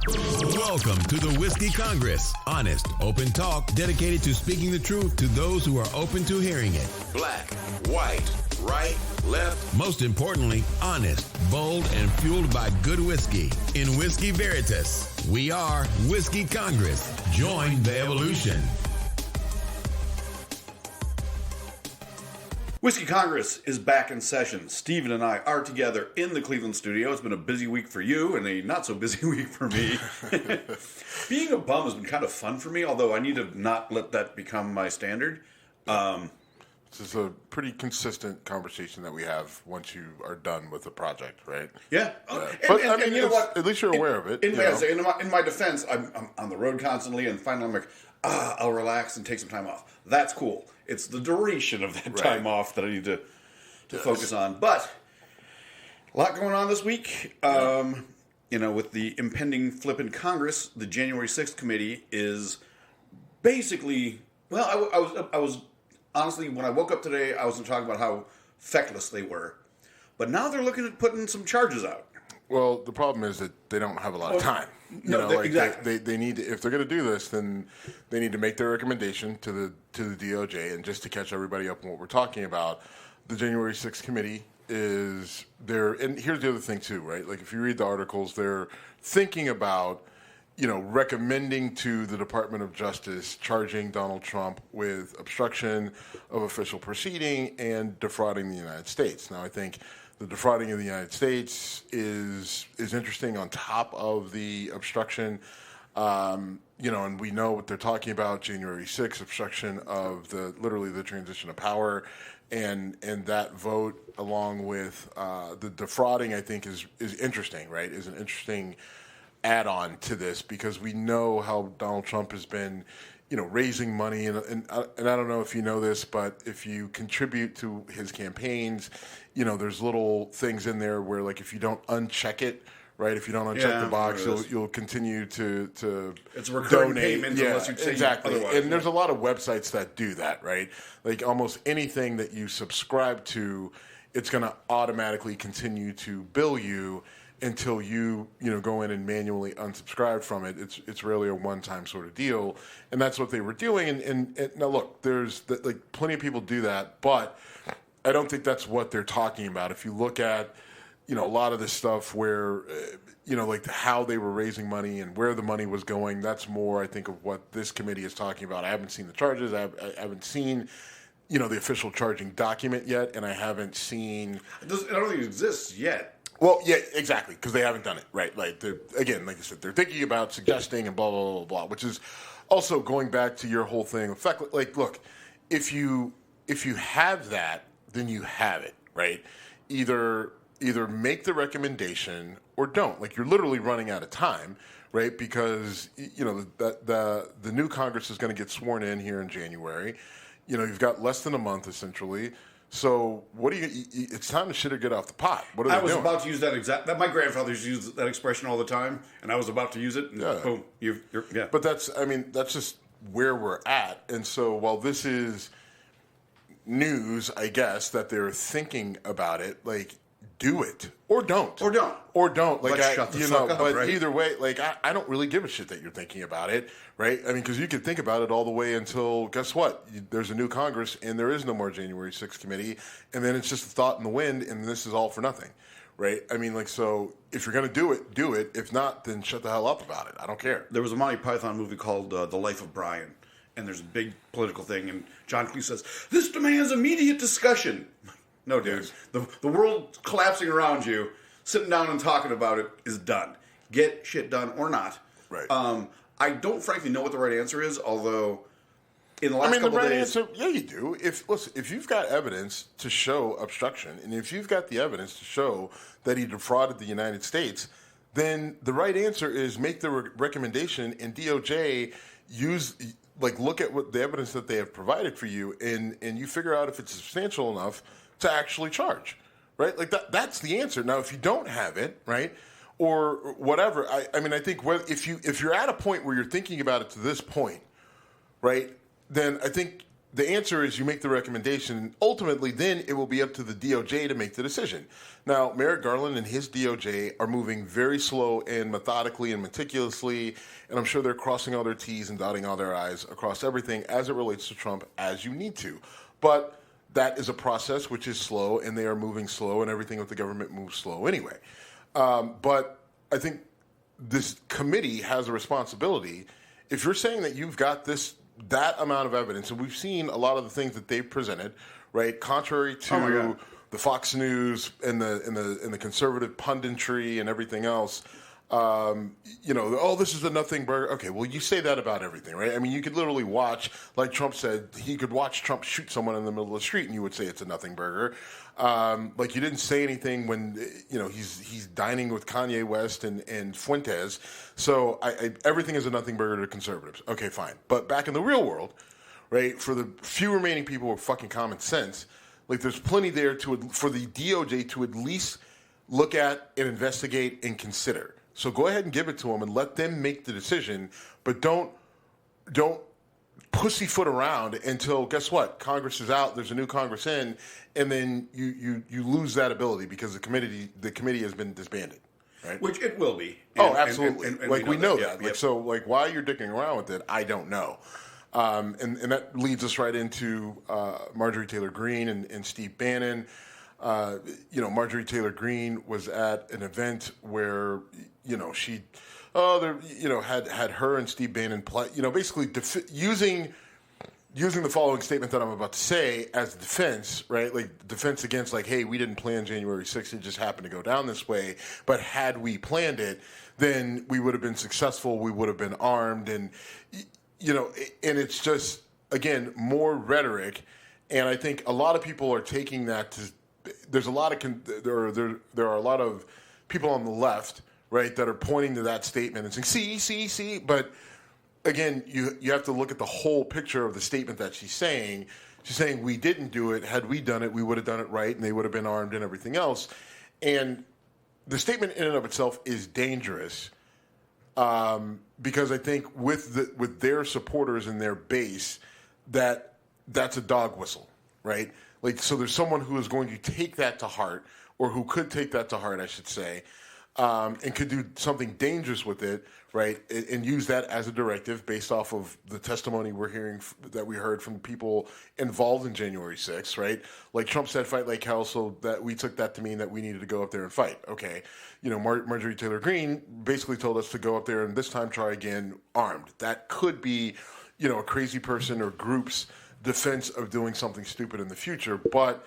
Welcome to the Whiskey Congress. Honest, open talk dedicated to speaking the truth to those who are open to hearing it. Black, white, right, left. Most importantly, honest, bold, and fueled by good whiskey. In Whiskey Veritas, we are Whiskey Congress. Join the evolution. Whiskey Congress is back in session. Steven and I are together in the Cleveland studio. It's been a busy week for you and a not so busy week for me. Being a bum has been kind of fun for me, although I need to not let that become my standard. This is a pretty consistent conversation that we have once you are done with the project, right? Yeah. But I mean, you know what? At least you're aware of it. In my defense, I'm on the road constantly, and finally I'm like, I'll relax and take some time off. That's cool. It's the duration of that time off that I need to focus on. But a lot going on this week. With the impending flip in Congress, the January 6th committee is basically, I was honestly, when I woke up today, I was talking about how feckless they were. But now they're looking at putting some charges out. Well, the problem is that they don't have a lot of time. Exactly. They need to, if they're going to do this, then they need to make their recommendation to the DOJ. And just to catch everybody up on what we're talking about, the January 6th committee is there. And here's the other thing too, right? Like if you read the articles, they're thinking about, recommending to the Department of Justice charging Donald Trump with obstruction of official proceeding and defrauding the United States. Now, I think the defrauding of the United States is interesting on top of the obstruction, and we know what they're talking about, January 6th, obstruction of literally the transition of power, and that vote along with the defrauding, I think is interesting, right, is an interesting add-on to this because we know how Donald Trump has been raising money, and I don't know if you know this, but if you contribute to his campaigns, there's little things in there where, like, if you don't uncheck it, right? If you don't uncheck the box, you'll continue to it's a recurring donate. payment unless you say exactly. Otherwise. And there's a lot of websites that do that, right? Like almost anything that you subscribe to, it's going to automatically continue to bill you until you go in and manually unsubscribe from it. It's really a one-time sort of deal, and that's what they were doing. And now look, there's plenty of people do that, but I don't think that's what they're talking about. If you look at a lot of this stuff where like how they were raising money and where the money was going, that's more I think of what this committee is talking about. I haven't seen the charges. I haven't seen the official charging document yet, and I haven't seen. I don't think it exists yet. Well, yeah, exactly, because they haven't done it, right? Like, again, like I said, they're thinking about suggesting and blah, blah, blah, blah, which is also going back to your whole thing. In fact, like, look, if you have that, then you have it, right? Either make the recommendation or don't. Like, you're literally running out of time, right? Because, the new Congress is going to get sworn in here in January. You've got less than a month, essentially. So what do you? It's time to shit or get off the pot. What are they doing? I was about to use that my grandfather's used that expression all the time, and I was about to use it. And boom, you're. But that's just where we're at. And so while this is news, I guess that they're thinking about it, like do it or don't. Like shut the fuck up, but right? Either way, like I don't really give a shit that you're thinking about it, right? I mean, because you could think about it all the way until guess what? There's a new Congress and there is no more January 6th committee, and then it's just a thought in the wind, and this is all for nothing, right? I mean, like so, if you're gonna do it, do it. If not, then shut the hell up about it. I don't care. There was a Monty Python movie called The Life of Brian, and there's a big political thing, and John Cleese says this demands immediate discussion. No, dude. The world collapsing around you, sitting down and talking about it is done. Get shit done or not. Right. I don't frankly know what the right answer is, although in the last couple of days... answer, yeah, you do. If you've got evidence to show obstruction, and if you've got the evidence to show that he defrauded the United States, then the right answer is make the recommendation, and DOJ look at what the evidence that they have provided for you, and you figure out if it's substantial enough to actually charge, right? Like that's the answer. Now, if you don't have it, right, or whatever, I mean, I think if you're at a point where you're thinking about it to this point, right, then I think the answer is you make the recommendation. Ultimately, then it will be up to the DOJ to make the decision. Now, Merrick Garland and his DOJ are moving very slow and methodically and meticulously, and I'm sure they're crossing all their T's and dotting all their I's across everything as it relates to Trump, as you need to. But that is a process which is slow, and they are moving slow, and everything with the government moves slow anyway. But I think this committee has a responsibility. If you're saying that you've got that amount of evidence, and we've seen a lot of the things that they've presented, right? Contrary to the Fox News and the conservative punditry and everything else, this is a nothing burger. Okay, well, you say that about everything, right? I mean, you could literally watch, like Trump said, he could watch Trump shoot someone in the middle of the street, and you would say it's a nothing burger. Like you didn't say anything when he's dining with Kanye West and Fuentes. So everything is a nothing burger to conservatives. Okay, fine. But back in the real world, right? For the few remaining people with fucking common sense, like there's plenty there for the DOJ to at least look at and investigate and consider. So go ahead and give it to them and let them make the decision. But don't pussyfoot around until, guess what? Congress is out. There's a new Congress in, and then you lose that ability because the committee has been disbanded, right? Which it will be. Absolutely. And we know that. Yeah, So why you're dicking around with it, I don't know. And that leads us right into Marjorie Taylor Greene and Steve Bannon. Marjorie Taylor Greene was at an event where she had her and Steve Bannon basically using the following statement that I'm about to say as defense, right? Like defense against hey, we didn't plan January 6th, it just happened to go down this way, but had we planned it, then we would have been successful, we would have been armed, and and it's just, again, more rhetoric, and I think a lot of people are taking that to, there are a lot of people on the left, right, that are pointing to that statement and saying, see, but again, you have to look at the whole picture of the statement that she's saying. She's saying we didn't do it. Had we done it, we would have done it right, and they would have been armed and everything else. And the statement in and of itself is dangerous because I think with their supporters and their base, that's a dog whistle, right? Like, so there's someone who is going to take that to heart, or who could take that to heart, I should say, and could do something dangerous with it, right? And use that as a directive based off of the testimony we're hearing that we heard from people involved in January 6th, right? Like Trump said, fight like hell, so that we took that to mean that we needed to go up there and fight. Okay, Marjorie Taylor Greene basically told us to go up there and this time try again armed. That could be, a crazy person or group's defense of doing something stupid in the future, but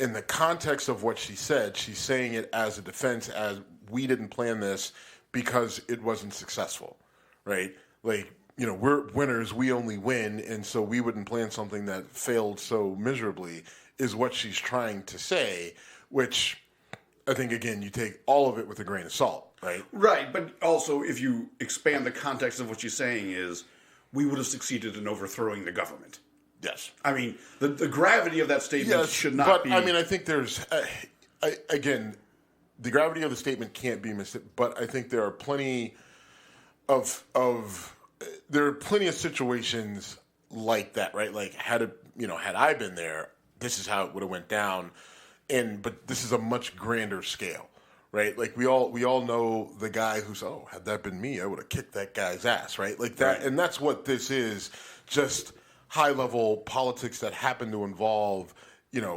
in the context of what she said, she's saying it as a defense, as we didn't plan this because it wasn't successful, right? Like, we're winners, we only win, and so we wouldn't plan something that failed so miserably, is what she's trying to say, which I think, again, you take all of it with a grain of salt, right? Right, but also if you expand the context of what she's saying is, we would have succeeded in overthrowing the government. Yes. I mean, the gravity of that statement should not be... But, I mean, I think there's... again, the gravity of the statement can't be missed, but I think there are plenty of situations like that, right? Like, had I been there, this is how it would have went down, but this is a much grander scale, right? Like, we all know the guy who's, had that been me, I would have kicked that guy's ass, right? Like that, right. And that's what this is, just high-level politics that happen to involve,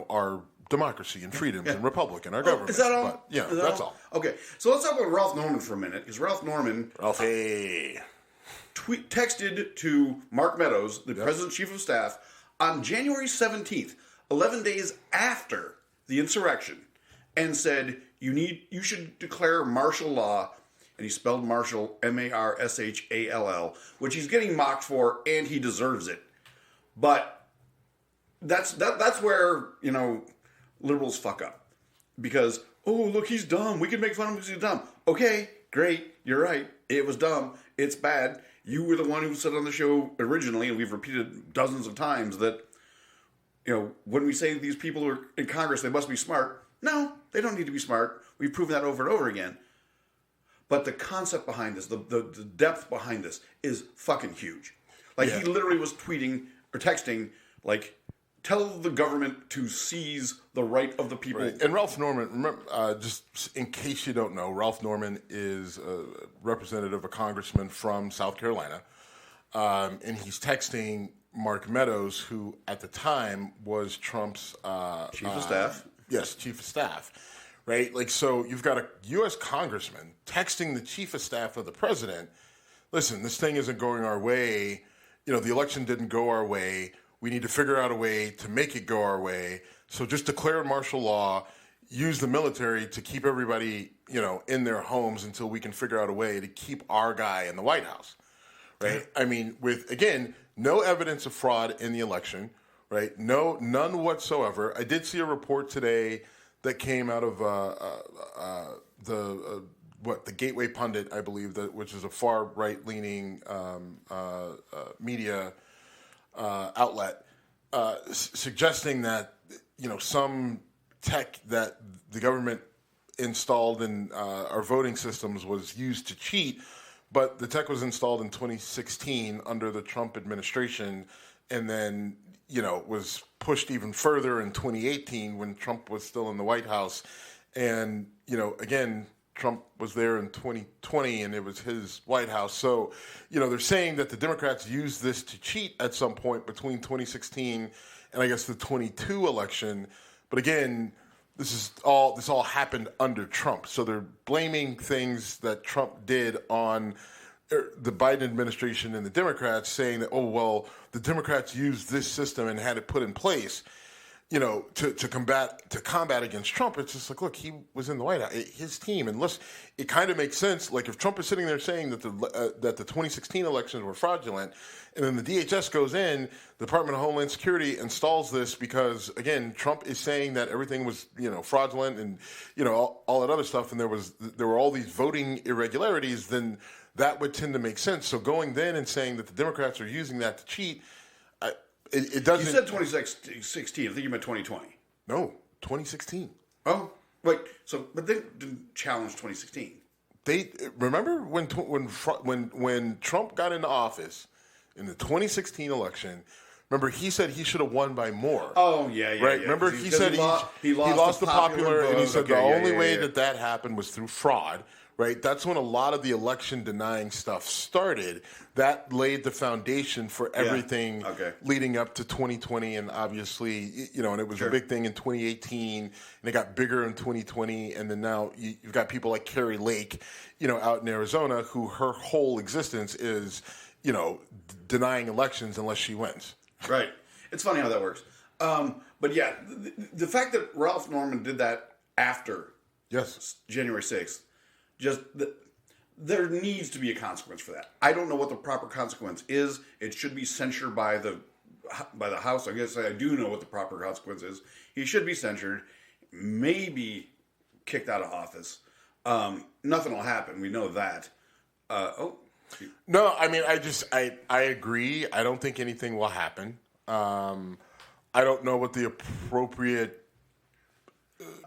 our democracy and freedoms and republic and our government. Is that all? But, yeah, that's all. Okay, so let's talk about Ralph Norman for a minute, because Ralph Norman texted to Mark Meadows, the President's Chief of Staff, on January 17th, 11 days after the insurrection, and said, you should declare martial law, and he spelled martial, M-A-R-S-H-A-L-L, which he's getting mocked for, and he deserves it. But that's where, liberals fuck up. Because, look, he's dumb. We can make fun of him because he's dumb. Okay, great. You're right. It was dumb. It's bad. You were the one who said on the show originally, and we've repeated dozens of times, that, when we say these people are in Congress, they must be smart. No, they don't need to be smart. We've proven that over and over again. But the concept behind this, the depth behind this is fucking huge. Like, he literally was tweeting or texting Like, tell the government to seize the right of the people. Right. And Ralph Norman, remember, just in case you don't know, Ralph Norman is a representative, a congressman from South Carolina, and he's texting Mark Meadows, who at the time was Trump's Chief of staff. Yes, chief of staff. Right? Like, so you've got a U.S. congressman texting the chief of staff of the president, listen, this thing isn't going our way. You know, the election didn't go our way. We need to figure out a way to make it go our way. So just declare martial law, use the military to keep everybody, you know, in their homes until we can figure out a way to keep our guy in the White House. Right? I mean, with, again, no evidence of fraud in the election, right? None whatsoever. I did see a report today that came out of the Gateway Pundit, I believe, which is a far right-leaning media outlet, suggesting that, you know, some tech that the government installed in our voting systems was used to cheat, but the tech was installed in 2016 under the Trump administration, and then, you know, was pushed even further in 2018 when Trump was still in the White House. And, you know, again, Trump was there in 2020 and it was his White House. So, you know, they're saying that the Democrats used this to cheat at some point between 2016 and I guess the 22 election. But again, this all happened under Trump. So they're blaming things that Trump did on the Biden administration and the Democrats, saying that, oh, well, the Democrats used this system and had it put in place, you know, to combat against Trump. It's just like, look, he was in the White House, his team, and listen, it kind of makes sense. Like, if Trump is sitting there saying that the 2016 elections were fraudulent, and then the DHS goes in, the Department of Homeland Security installs this because, again, Trump is saying that everything was, you know, fraudulent and, you know, all that other stuff, and there were all these voting irregularities, then that would tend to make sense. So going then and saying that the Democrats are using that to cheat, it doesn't. You said 2016. I think you meant 2020. No, 2016. Oh, wait. So, but they didn't challenge 2016. They remember when Trump got into office in the 2016 election. Remember, he said he should have won by more. Oh, yeah. Right? Yeah. Remember, he said he lost the popular vote, and he said the only way that happened was through fraud. Right? That's when a lot of the election denying stuff started. That laid the foundation for everything leading up to 2020, and obviously, you know, and it was a big thing in 2018, and it got bigger in 2020, and then now you've got people like Carrie Lake, you know, out in Arizona, who her whole existence is, you know, denying elections unless she wins. Right. It's funny how that works. But yeah, the fact that Ralph Norman did that after January 6th, there needs to be a consequence for that. I don't know what the proper consequence is. It should be censured by the House. I guess I do know what the proper consequence is. He should be censured, maybe kicked out of office. Nothing will happen. We know that. No, I mean, I agree. I don't think anything will happen. I don't know what the appropriate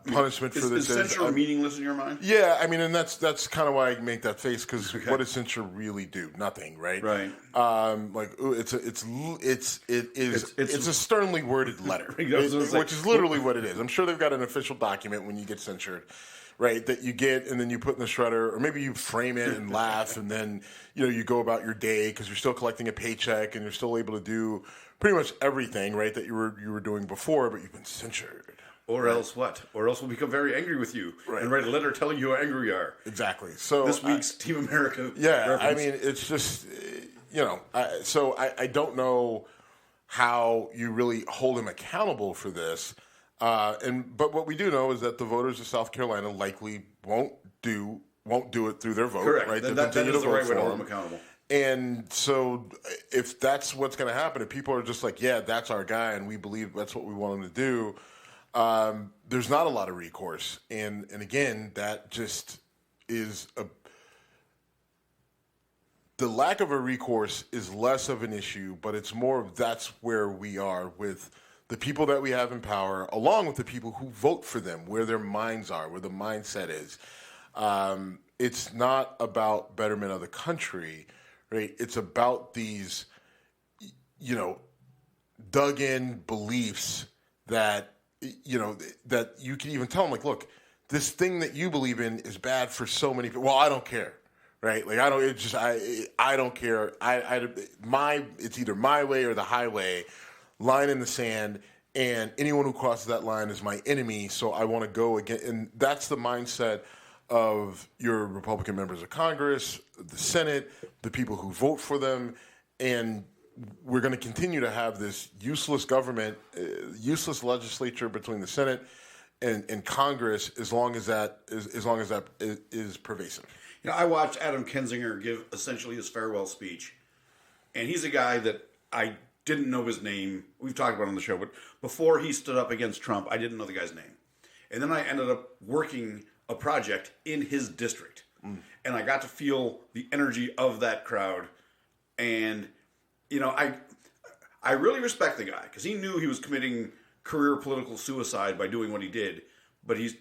punishment for this is. Censure meaningless in your mind? Yeah, I mean, and that's kind of why I make that face, because what does censure really do? Nothing, right? Right. It's a sternly worded letter, which is literally what it is. I'm sure they've got an official document when you get censured, right? That you get and then you put in the shredder, or maybe you frame it and laugh, and then you go about your day because you're still collecting a paycheck and you're still able to do pretty much everything, right, that you were doing before, but you've been censured. Or else what? Or else we'll become very angry with you and write a letter telling you how angry we are. Exactly. So this week's Team America. Yeah, reference. I mean, it's just I don't know how you really hold him accountable for this. But what we do know is that the voters of South Carolina likely won't do it through their vote. Correct. Right? That is the right way to hold him accountable. And so if that's what's going to happen, if people are just like, yeah, that's our guy, and we believe that's what we want him to do. There's not a lot of recourse, and again, that just is the lack of a recourse is less of an issue, but it's more of that's where we are with the people that we have in power, along with the people who vote for them, where their minds are, where the mindset is. It's not about betterment of the country, right? It's about these, dug in beliefs that, that you can even tell them, like, look, this thing that you believe in is bad for so many people. Well, I don't care, right? Like, I don't care. It's either my way or the highway, line in the sand, and anyone who crosses that line is my enemy, so I want to go again. And that's the mindset of your Republican members of Congress, the Senate, the people who vote for them, and we're going to continue to have this useless government, useless legislature between the Senate and Congress as long as that is pervasive. I watched Adam Kinzinger give essentially his farewell speech, and he's a guy that I didn't know his name. We've talked about it on the show, but before he stood up against Trump, I didn't know the guy's name. And then I ended up working a project in his district. And I got to feel the energy of that crowd. And, I really respect the guy because he knew he was committing career political suicide by doing what he did. But he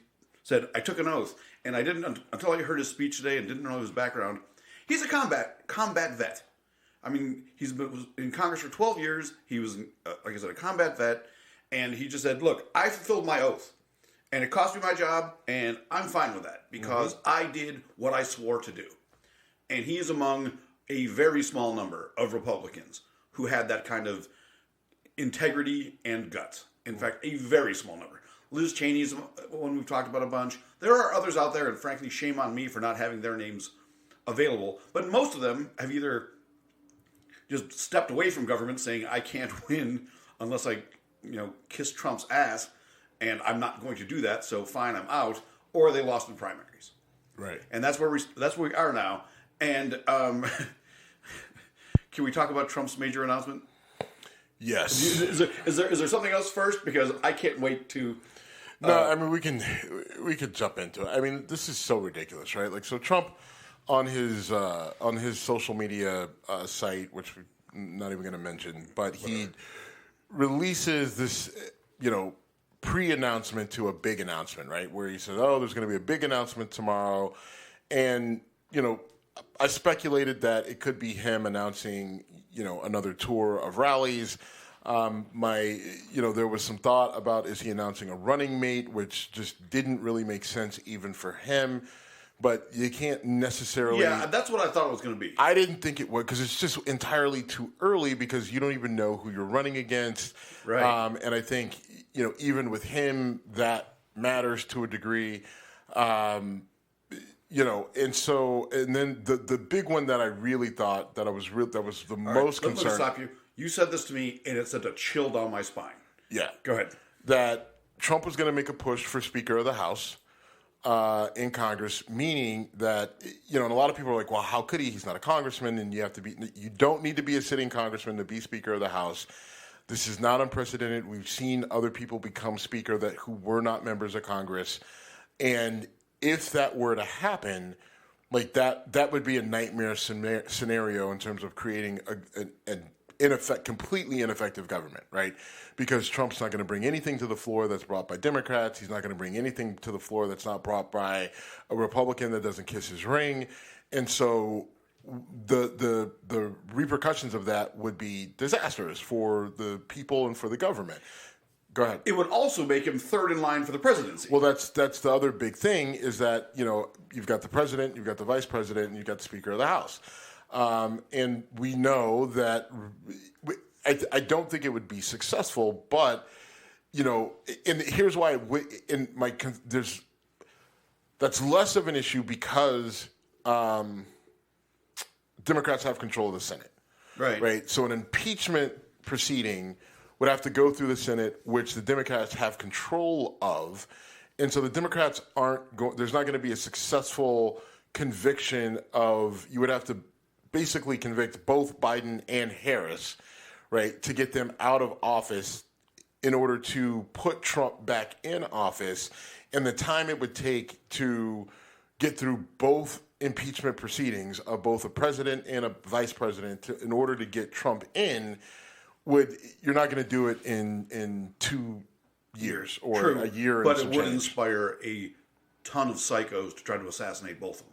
said, I took an oath. And I didn't, until I heard his speech today and didn't know his background. He's a combat vet. I mean, he's been in Congress for 12 years. He was, like I said, a combat vet. And he just said, look, I fulfilled my oath. And it cost me my job, and I'm fine with that because I did what I swore to do. And he is among a very small number of Republicans who had that kind of integrity and guts. In fact, a very small number. Liz Cheney's one we've talked about a bunch. There are others out there, and frankly, shame on me for not having their names available. But most of them have either just stepped away from government saying, I can't win unless I, kiss Trump's ass. And I'm not going to do that, so fine, I'm out. Or they lost in primaries, right? And that's where we are now. And can we talk about Trump's major announcement? Yes. Is there something else first? Because I can't wait to. No, I mean we could jump into it. I mean, this is so ridiculous, right? Like, so Trump on his social media site, which we're not even going to mention, but he releases this, pre-announcement to a big announcement, right? Where he said, there's going to be a big announcement tomorrow. And, I speculated that it could be him announcing, another tour of rallies. There was some thought about, is he announcing a running mate, which just didn't really make sense even for him. But you can't necessarily... Yeah, that's what I thought it was going to be. I didn't think it would because it's just entirely too early because you don't even know who you're running against. Right. And I think, even with him, that matters to a degree. And then the big one that I really thought that was the most concerned... Let me stop you. You said this to me, and it sent a chill down my spine. Yeah. Go ahead. That Trump was going to make a push for Speaker of the House. In Congress, meaning that, and a lot of people are like, well, how could he? He's not a congressman, and you don't need to be a sitting congressman to be Speaker of the House. This is not unprecedented. We've seen other people become Speaker who were not members of Congress. And if that were to happen, like that would be a nightmare scenario in terms of creating an completely ineffective government, right? Because Trump's not going to bring anything to the floor that's brought by Democrats. He's not going to bring anything to the floor that's not brought by a Republican that doesn't kiss his ring. And so the repercussions of that would be disastrous for the people and for the government. Go ahead. It would also make him third in line for the presidency. Well, that's the other big thing is that, you've got the president, you've got the vice president, and you've got the Speaker of the House. And we know that I don't think it would be successful, but, and here's why that's less of an issue because Democrats have control of the Senate. Right. Right. So an impeachment proceeding would have to go through the Senate, which the Democrats have control of. And so the Democrats there's not going to be a successful conviction you would have to basically convict both Biden and Harris, right, to get them out of office in order to put Trump back in office. And the time it would take to get through both impeachment proceedings of both a president and a vice president in order to get Trump in, you're not going to do it in 2 years or True, a year. But it would inspire a ton of psychos to try to assassinate both of them.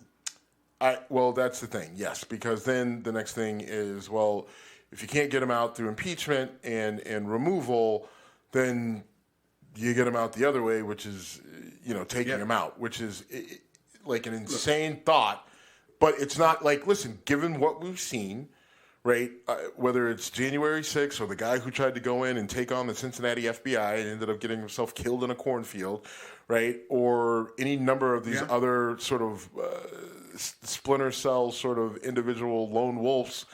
Well, that's the thing, yes, because then the next thing is, well, If you can't get him out through impeachment and removal, then you get him out the other way, which is, taking him out, which is like an insane thought. But it's not like, listen, given what we've seen, right, whether it's January 6th or the guy who tried to go in and take on the Cincinnati FBI and ended up getting himself killed in a cornfield, right, or any number of these other sort of splinter cell sort of individual lone wolves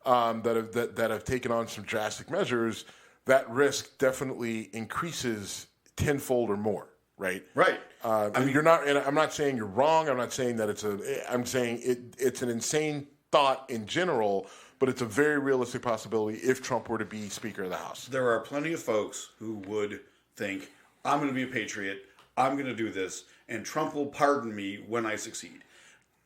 that have taken on some drastic measures, that risk definitely increases tenfold or more, right? Right. You're not. And I'm not saying you're wrong. I'm not saying that I'm saying it's an insane thought in general, but it's a very realistic possibility if Trump were to be Speaker of the House. There are plenty of folks who would think, I'm going to be a patriot, I'm going to do this, and Trump will pardon me when I succeed.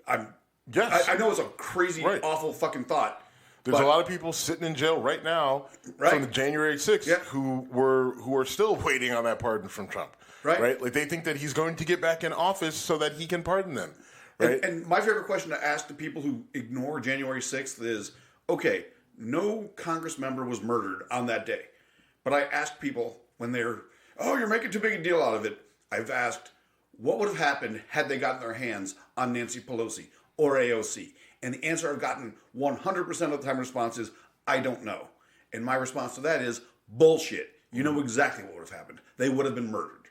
I know it's a crazy, awful fucking thought. There's a lot of people sitting in jail right now from the January 6th who are still waiting on that pardon from Trump. Right? Like they think that he's going to get back in office so that he can pardon them. Right? And my favorite question to ask the people who ignore January 6th is, okay, no Congress member was murdered on that day. But I ask people when they're, you're making too big a deal out of it. I've asked, what would have happened had they gotten their hands on Nancy Pelosi or AOC? And the answer I've gotten 100% of the time response is, I don't know. And my response to that is, bullshit. You know exactly what would have happened. They would have been murdered.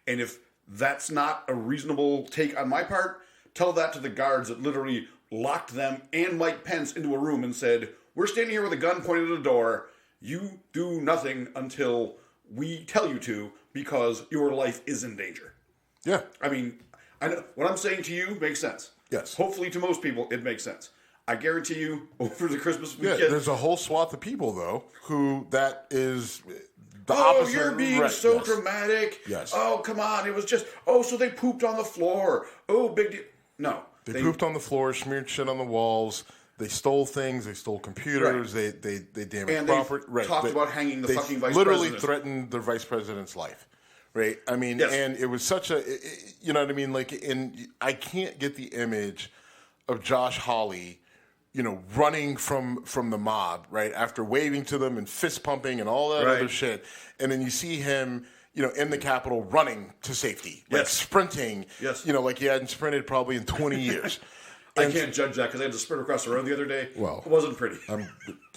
And if that's not a reasonable take on my part, tell that to the guards that literally locked them and Mike Pence into a room and said, we're standing here with a gun pointed at a door. You do nothing until we tell you to because your life is in danger. Yeah. I mean, I know what I'm saying to you makes sense. Yes. Hopefully to most people, it makes sense. I guarantee you, over the Christmas weekend... Yeah, there's a whole swath of people, though, who that is the opposite. You're being so dramatic. Yes. Oh, come on. It was just, so they pooped on the floor. Oh, big deal. No. They pooped on the floor, smeared shit on the walls. They stole things. They stole computers. Right. They damaged property. They talked about hanging the fucking vice president. They literally threatened the vice president's life. Right? I mean, and it was such a, you know what I mean? Like, I can't get the image of Josh Hawley, running from the mob, right? After waving to them and fist pumping and all that other shit. And then you see him, in the Capitol running to safety, like sprinting, like he hadn't sprinted probably in 20 years. I can't judge that because I had to sprint across the road the other day. Well, it wasn't pretty.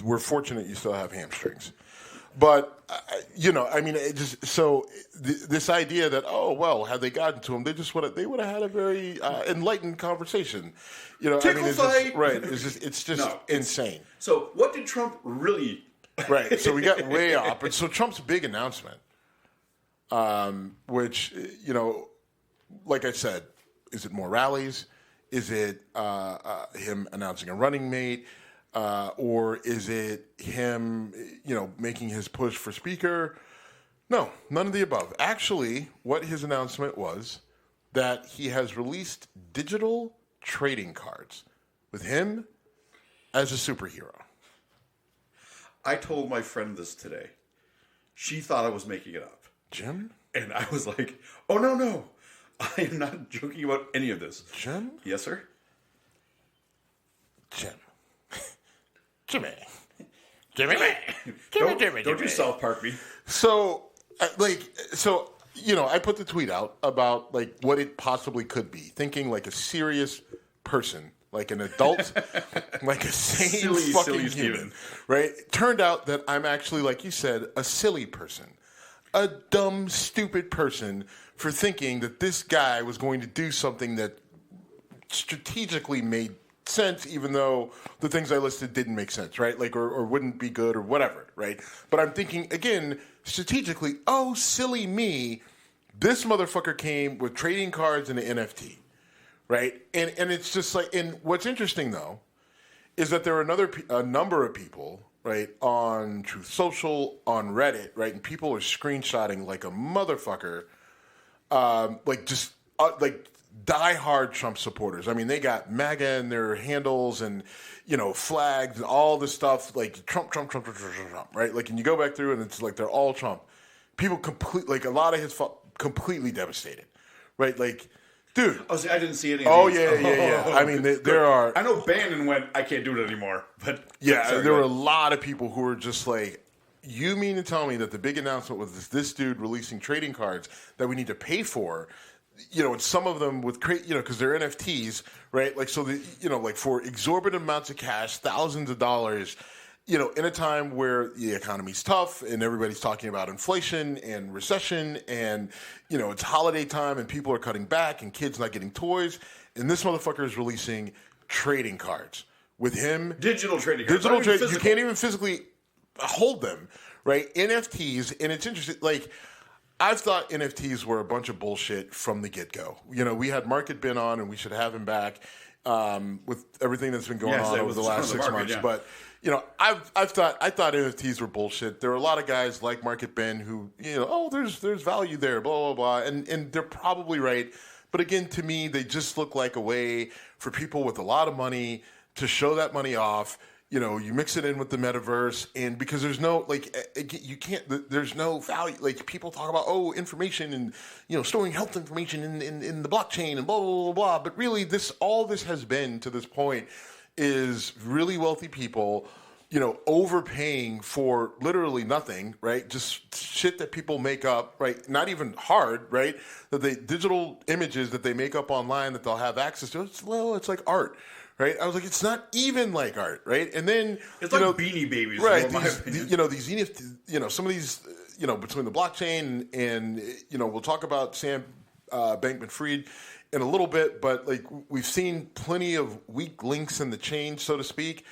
We're fortunate you still have hamstrings. But, it just, this idea that, had they gotten to him, they would have had a very enlightened conversation. Tickle fight. It's just insane. So what did Trump really... Right, so we got way off. But so Trump's big announcement, which, like I said, is it more rallies? Is it him announcing a running mate? Or is it him, making his push for speaker? No, none of the above. Actually, what his announcement was that he has released digital trading cards with him as a superhero. I told my friend this today. She thought I was making it up. Jim? And I was like, oh, no. I am not joking about any of this. Jim? Yes, sir? Jimmy. Don't you South Park me. So, I put the tweet out about, what it possibly could be. Thinking like a serious person, like an adult, like a sane fucking human, right? Turned out that I'm actually, like you said, a silly person. A dumb, stupid person for thinking that this guy was going to do something that strategically made sense, even though the things I listed didn't make sense, right? Or wouldn't be good or whatever, right? But I'm thinking, again, strategically, silly me, this motherfucker came with trading cards and an NFT, right? And it's just and what's interesting, though, is that there are a number of people, right, on Truth Social, on Reddit, right, and people are screenshotting like a motherfucker, die-hard Trump supporters. I mean, they got MAGA in their handles and, flags and all this stuff, like Trump, right? Like, and you go back through and it's like they're all Trump. People a lot of his completely devastated, right? Like, Dude. Oh, see, I didn't see any of Oh, these. yeah. I mean, there are... I know Bannon went, I can't do it anymore. But yeah, sorry, there were a lot of people who were just like, you mean to tell me that the big announcement was this dude releasing trading cards that we need to pay for? And some of them with, because they're NFTs, right? Like, so, like for exorbitant amounts of cash, thousands of dollars, in a time where the economy's tough and everybody's talking about inflation and recession and, it's holiday time and people are cutting back and kids not getting toys. And this motherfucker is releasing trading cards. With him... Digital trading cards. You can't even physically hold them, right? NFTs, and it's interesting, like... I've thought NFTs were a bunch of bullshit from the get-go. We had Market Bin on, and we should have him back with everything that's been going on over the last 6 months. Yeah. But I thought NFTs were bullshit. There were a lot of guys like Market Bin who there's value there, blah blah blah, and they're probably right. But again, to me, they just look like a way for people with a lot of money to show that money off. You mix it in with the metaverse, and because there's no, you can't, there's no value. Like, people talk about, information and, storing health information in the blockchain and blah, blah, blah, blah. But really, all this has been to this point is really wealthy people, overpaying for literally nothing, right? Just shit that people make up, right? Not even hard, right? Digital images that they make up online that they'll have access to. It's like art. Right, I was like, it's not even like art, right? And then it's like Beanie Babies, right? These some of these, between the blockchain and we'll talk about Sam Bankman-Fried in a little bit, but like we've seen plenty of weak links in the chain, so to speak.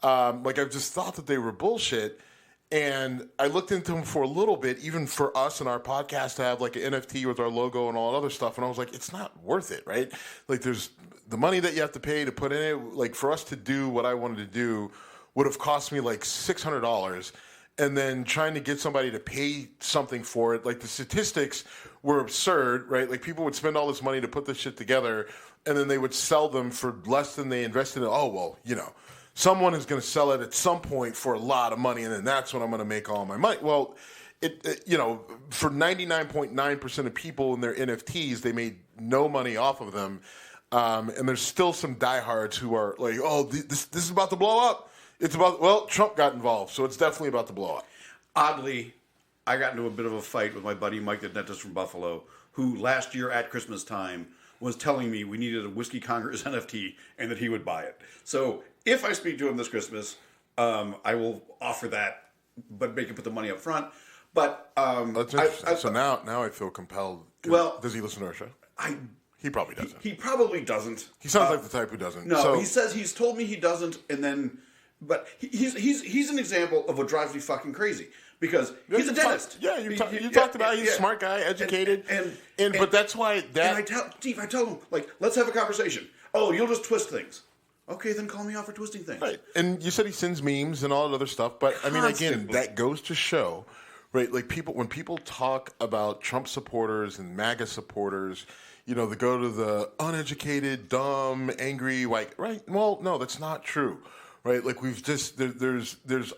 I've just thought that they were bullshit. And I looked into them for a little bit, even for us and our podcast to have like an NFT with our logo and all that other stuff. And I was like, it's not worth it, right? Like, there's the money that you have to pay to put in it. Like, for us to do what I wanted to do would have cost me like $600. And then trying to get somebody to pay something for it, like the statistics were absurd, right? Like, people would spend all this money to put this shit together, and then they would sell them for less than they invested in. Oh, well, someone is going to sell it at some point for a lot of money, and then that's when I'm going to make all my money. Well, for 99.9% of people in their NFTs, they made no money off of them. And there's still some diehards who are like, oh, this is about to blow up. Trump got involved, so it's definitely about to blow up. Oddly, I got into a bit of a fight with my buddy Mike the dentist from Buffalo, who last year at Christmas time was telling me we needed a Whiskey Congress NFT and that he would buy it. So if I speak to him this Christmas, I will offer that, but make him put the money up front. But that's interesting. So now I feel compelled. Well, does he listen to our show? He probably doesn't. He probably doesn't. He sounds like the type who doesn't. No, he says he's told me he doesn't, and then, but he's an example of what drives me fucking crazy because he's a dentist. You talked about he's a smart guy, educated, but that's why that. And I tell him, like, let's have a conversation. Oh, you'll just twist things. Okay, then call me out for twisting things. Right, and you said he sends memes and all that other stuff, but I mean, again, that goes to show, right? Like, when people talk about Trump supporters and MAGA supporters. They go to the uneducated, dumb, angry, white, right? Well, no, that's not true, right? Like, there's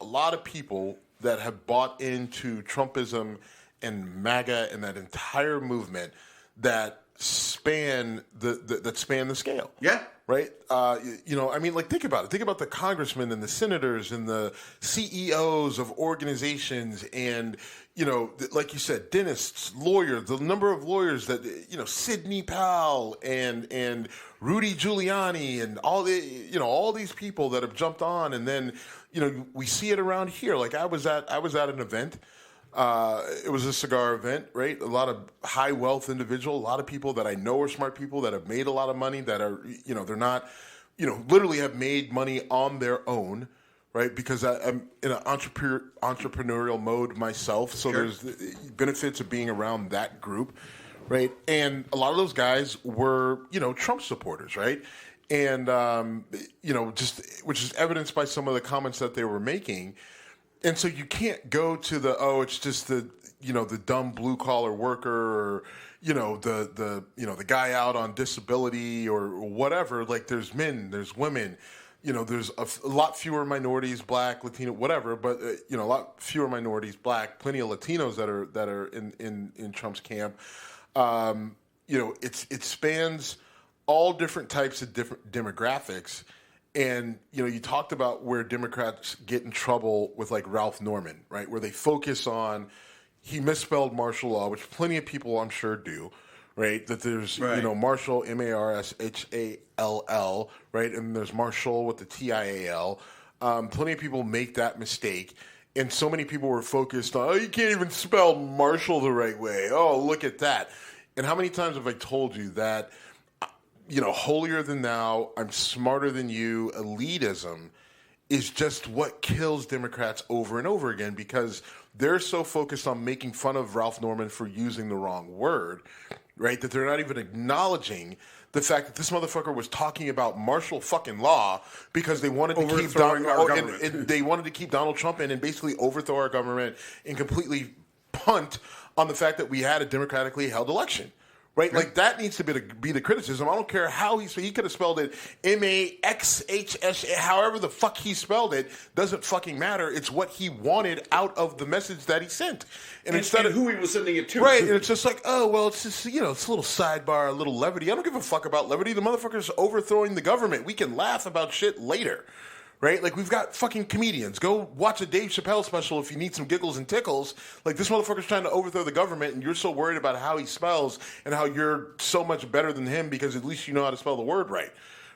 a lot of people that have bought into Trumpism and MAGA and that entire movement that span the scale. Yeah. Right? Think about it. Think about the congressmen and the senators and the CEOs of organizations and, like you said, dentists, lawyers, the number of lawyers that, Sidney Powell and Rudy Giuliani and all these people that have jumped on. And then, we see it around here. Like, I was at an event. It was a cigar event, right? A lot of high wealth individuals, a lot of people that I know are smart people that have made a lot of money that are, they're not, literally have made money on their own, right? Because I'm in an entrepreneurial mode myself. So Sure. There's the benefits of being around that group, right? And a lot of those guys were, Trump supporters, right? And, which is evidenced by some of the comments that they were making. And so you can't go to it's just the dumb blue collar worker or, the guy out on disability or whatever. Like, there's men, there's women, there's a lot fewer minorities, black, Latino, whatever, but, a lot fewer minorities, black, plenty of Latinos that are in Trump's camp. it spans all different types of different demographics. And, you talked about where Democrats get in trouble with like Ralph Norman, right? Where they focus on, he misspelled martial law, which plenty of people I'm sure do, right? That there's, Marshall, Marshall, right? And there's Marshall with the TIAL. Plenty of people make that mistake. And so many people were focused on, you can't even spell Marshall the right way. Oh, look at that. And how many times have I told you that, holier than thou, I'm smarter than you, elitism is just what kills Democrats over and over again because they're so focused on making fun of Ralph Norman for using the wrong word, right, that they're not even acknowledging the fact that this motherfucker was talking about martial fucking law because they wanted to keep they wanted to keep Donald Trump in and basically overthrow our government and completely punt on the fact that we had a democratically held election. Right? Like, that needs to be the criticism. I don't care how he could have spelled it Maxhs, however the fuck he spelled it, doesn't fucking matter. It's what he wanted out of the message that he sent. And instead of who he was sending it to. Right, and it's just like, oh, well, it's just, it's a little sidebar, a little levity. I don't give a fuck about levity. The motherfucker's overthrowing the government. We can laugh about shit later. Right? Like, we've got fucking comedians. Go watch a Dave Chappelle special if you need some giggles and tickles. Like, this motherfucker's trying to overthrow the government, and you're so worried about how he spells and how you're so much better than him because at least you know how to spell the word right.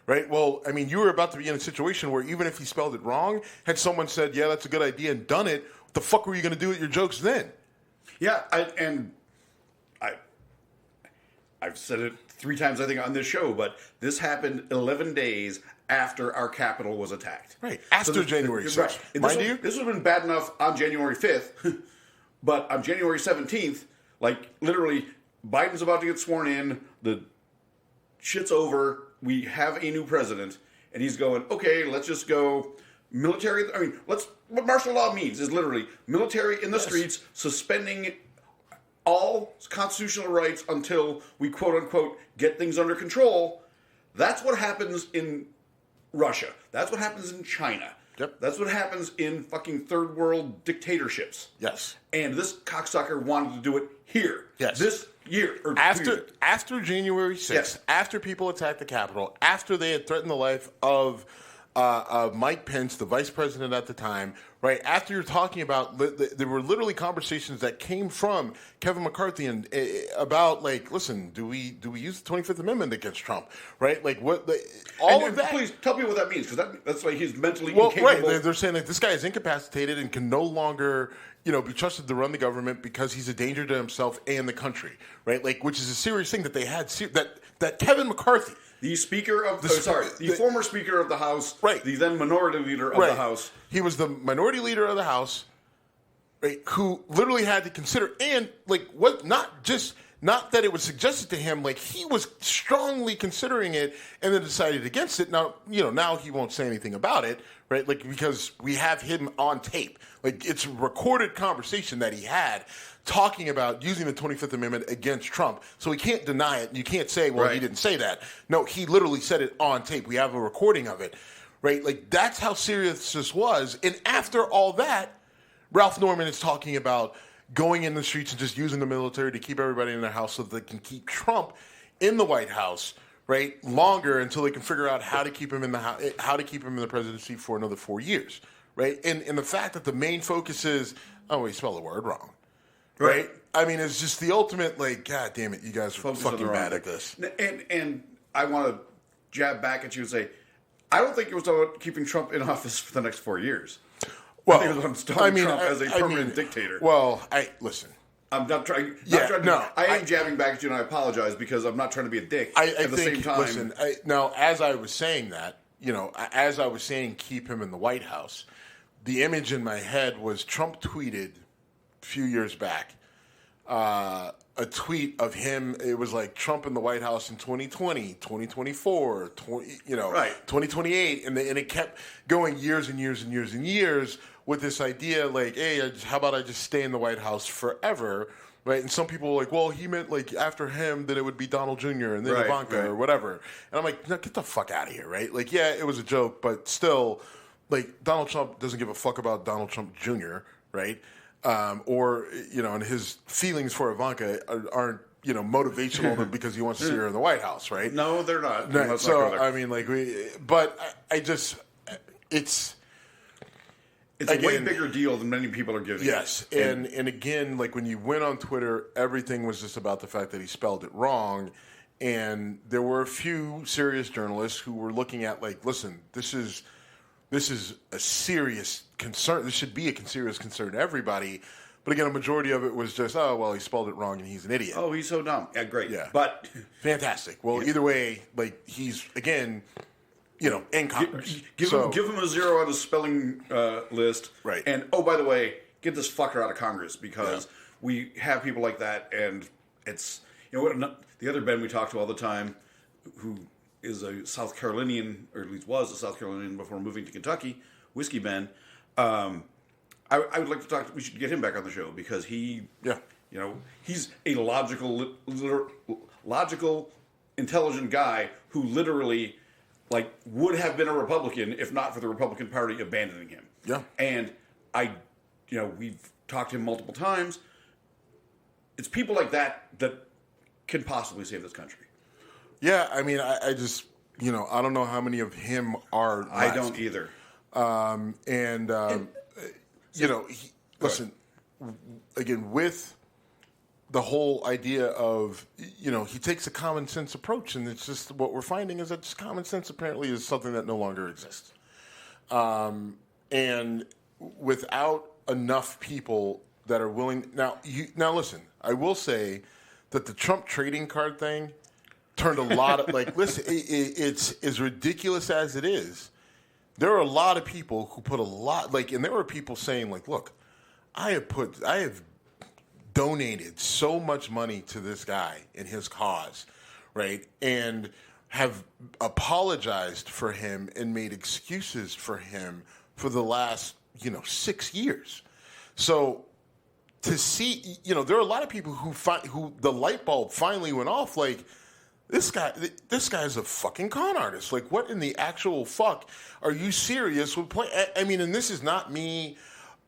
Right? Well, I mean, you were about to be in a situation where even if he spelled it wrong, had someone said, yeah, that's a good idea and done it, what the fuck were you going to do with your jokes then? Yeah, I've said it 3 times, I think, on this show, but this happened 11 days after our Capitol was attacked. Right. After January 6th. Right. This would have been bad enough on January 5th, but on January 17th, like, literally, Biden's about to get sworn in, the shit's over, we have a new president, and he's going, okay, let's just go military. I mean, what martial law means is literally military in the streets, suspending all constitutional rights until we, quote unquote, get things under control. That's what happens in Russia. That's what happens in China. Yep. That's what happens in fucking third world dictatorships. Yes. And this cocksucker wanted to do it here. Yes. This year. After January 6th, yes. After people attacked the Capitol, after they had threatened the life of Mike Pence, the vice president at the time, right? After you're talking about, there were literally conversations that came from Kevin McCarthy and about, like, listen, do we use the 25th Amendment against Trump, right? Like, what of that? Please tell me what that means, because that's like he's mentally incapable. Right? They're saying that this guy is incapacitated and can no longer, be trusted to run the government because he's a danger to himself and the country, right? Like, which is a serious thing that they had that Kevin McCarthy. The former Speaker of the House, right. The then Minority Leader of the House. He was the Minority Leader of the House, right, who literally had to consider, and, like, not that it was suggested to him, like, he was strongly considering it and then decided against it. Now, now he won't say anything about it, right, like, because we have him on tape. Like, it's a recorded conversation that he had talking about using the 25th Amendment against Trump. So he can't deny it. You can't say, well, He didn't say that. No, he literally said it on tape. We have a recording of it, right? Like, that's how serious this was. And after all that, Ralph Norman is talking about going in the streets and just using the military to keep everybody in their house so that they can keep Trump in the White House, right, longer until they can figure out how to keep him in the presidency for another 4 years, right? And the fact that the main focus is, oh, he spelled the word wrong. Right? I mean, it's just the ultimate, like, God damn it, you guys are fucking bad at this. And I want to jab back at you and say, I don't think it was about keeping Trump in office for the next 4 years. Well, I think it was installing Trump as a permanent dictator. Well, listen. I'm not trying. I am jabbing back at you, and I apologize because I'm not trying to be a dick. At the same time, listen. Now, as I was saying that, as I was saying, keep him in the White House. The image in my head was Trump tweeted a few years back a tweet of him. It was like Trump in the White House in 2020, 2024, 2028, and it kept going years and years and years and years with this idea like, hey, how about I just stay in the White House forever, right? And some people were like, well, he meant like after him, then it would be Donald Jr. and then Ivanka or whatever. And I'm like, no, get the fuck out of here, right? Like, yeah, it was a joke, but still, like, Donald Trump doesn't give a fuck about Donald Trump Jr., right? And his feelings for Ivanka aren't motivational because he wants to see her in the White House, right? No, they're not. No, Let's not go so there. I mean, like it's a way bigger deal than many people are giving. Yes, and again, like when you went on Twitter, everything was just about the fact that he spelled it wrong, and there were a few serious journalists who were looking at like, listen, this is a serious concern. This should be a serious concern to everybody. But again, a majority of it was just, oh, well, he spelled it wrong and he's an idiot. Oh, he's so dumb. Yeah, great. Yeah. But fantastic. Well, either way, like he's, again, in Congress. Give him a 0 on the spelling list. Right. And, oh, by the way, get this fucker out of Congress because we have people like that and it's, the other Ben we talk to all the time who is a South Carolinian, or at least was a South Carolinian before moving to Kentucky, Whiskey Ben. I would like to talk. We should get him back on the show because he's a logical, intelligent guy who literally, like, would have been a Republican if not for the Republican Party abandoning him. Yeah. And we've talked to him multiple times. It's people like that can possibly save this country. Yeah, I mean, I just, I don't know how many of him are left. I don't either. Listen, again, with the whole idea of, he takes a common sense approach, and it's just what we're finding is that just common sense apparently is something that no longer exists. And without enough people that are willing, now listen, I will say that the Trump trading card thing turned a lot of, listen, it's as ridiculous as it is. There are a lot of people who put a lot, and there were people saying, look, I have donated so much money to this guy and his cause, right? And have apologized for him and made excuses for him for the last, 6 years. So to see, there are a lot of people who the light bulb finally went off, this guy's a fucking con artist. Like, what in the actual fuck are you serious with playing? I mean, and this is not me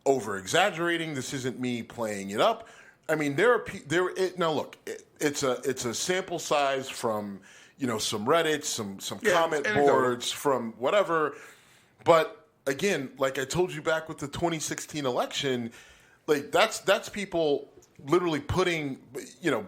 over exaggerating. This isn't me playing it up. I mean, now look, it's a sample size from some Reddit, some comment boards, from whatever. But again, like I told you back with the 2016 election, like that's people literally putting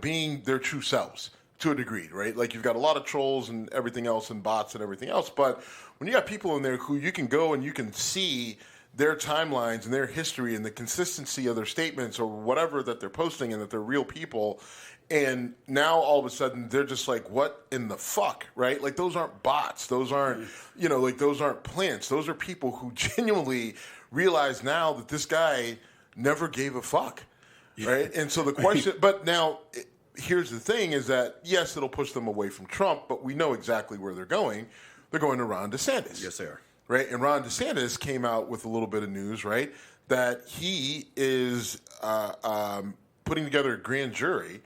being their true selves. To a degree, right? Like, you've got a lot of trolls and everything else and bots and everything else, but when you got people in there who you can go and you can see their timelines and their history and the consistency of their statements or whatever that they're posting and that they're real people, and now all of a sudden they're just like, what in the fuck, right? Like, those aren't bots. Those aren't, those aren't plants. Those are people who genuinely realize now that this guy never gave a fuck, right? And so the question, but now... Here's the thing is that, yes, it'll push them away from Trump, but we know exactly where they're going. They're going to Ron DeSantis. Yes, they are. Right? And Ron DeSantis came out with a little bit of news, right, that he is putting together a grand jury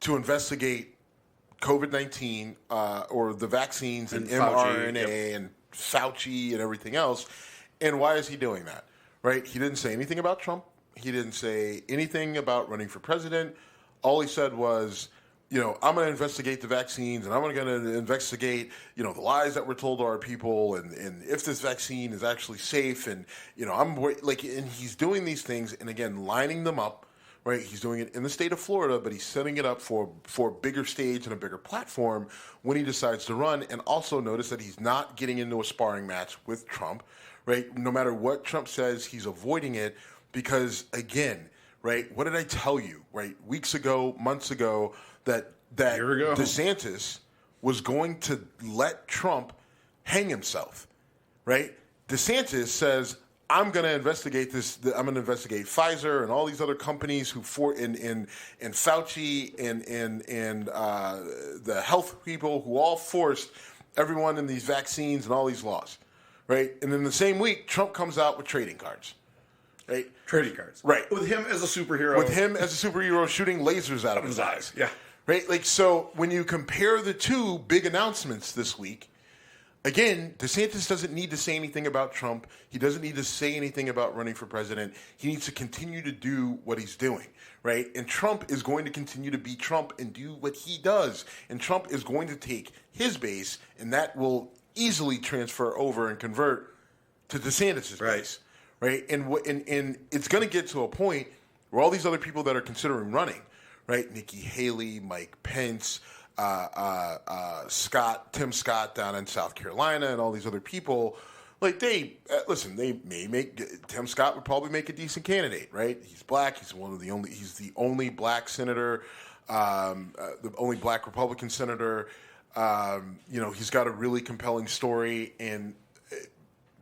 to investigate COVID-19 or the vaccines and mRNA and Fauci and everything else. And why is he doing that? Right? He didn't say anything about Trump. He didn't say anything about running for president. All he said was, I'm going to investigate the vaccines and I'm going to investigate, the lies that were told to our people and if this vaccine is actually safe and, and he's doing these things and again, lining them up, right? He's doing it in the state of Florida, but he's setting it up for a bigger stage and a bigger platform when he decides to run. And also notice that he's not getting into a sparring match with Trump, right? No matter what Trump says, he's avoiding it because again, right? What did I tell you, right? Weeks ago, months ago, that DeSantis was going to let Trump hang himself, right? DeSantis says, I'm going to investigate this. I'm going to investigate Pfizer and all these other companies and Fauci and the health people who all forced everyone in these vaccines and all these laws, right? And then the same week, Trump comes out with trading cards. Right? Trading cards. Right. With him as a superhero. Shooting lasers out of his eyes. Yeah. Right? So when you compare the two big announcements this week, Again, DeSantis doesn't need to say anything about Trump. He doesn't need to say anything about running for president. He needs to continue to do what he's doing, right? And Trump is going to continue to be Trump and do what he does. And Trump is going to take his base, and that will easily transfer over and convert to DeSantis' base, right? And it's going to get to a point where all these other people that are considering running, right? Nikki Haley, Mike Pence, Tim Scott down in South Carolina, and all these other people, like they may make Tim Scott would probably make a decent candidate, right? He's black. He's the only black senator, the only black Republican senator. He's got a really compelling story, and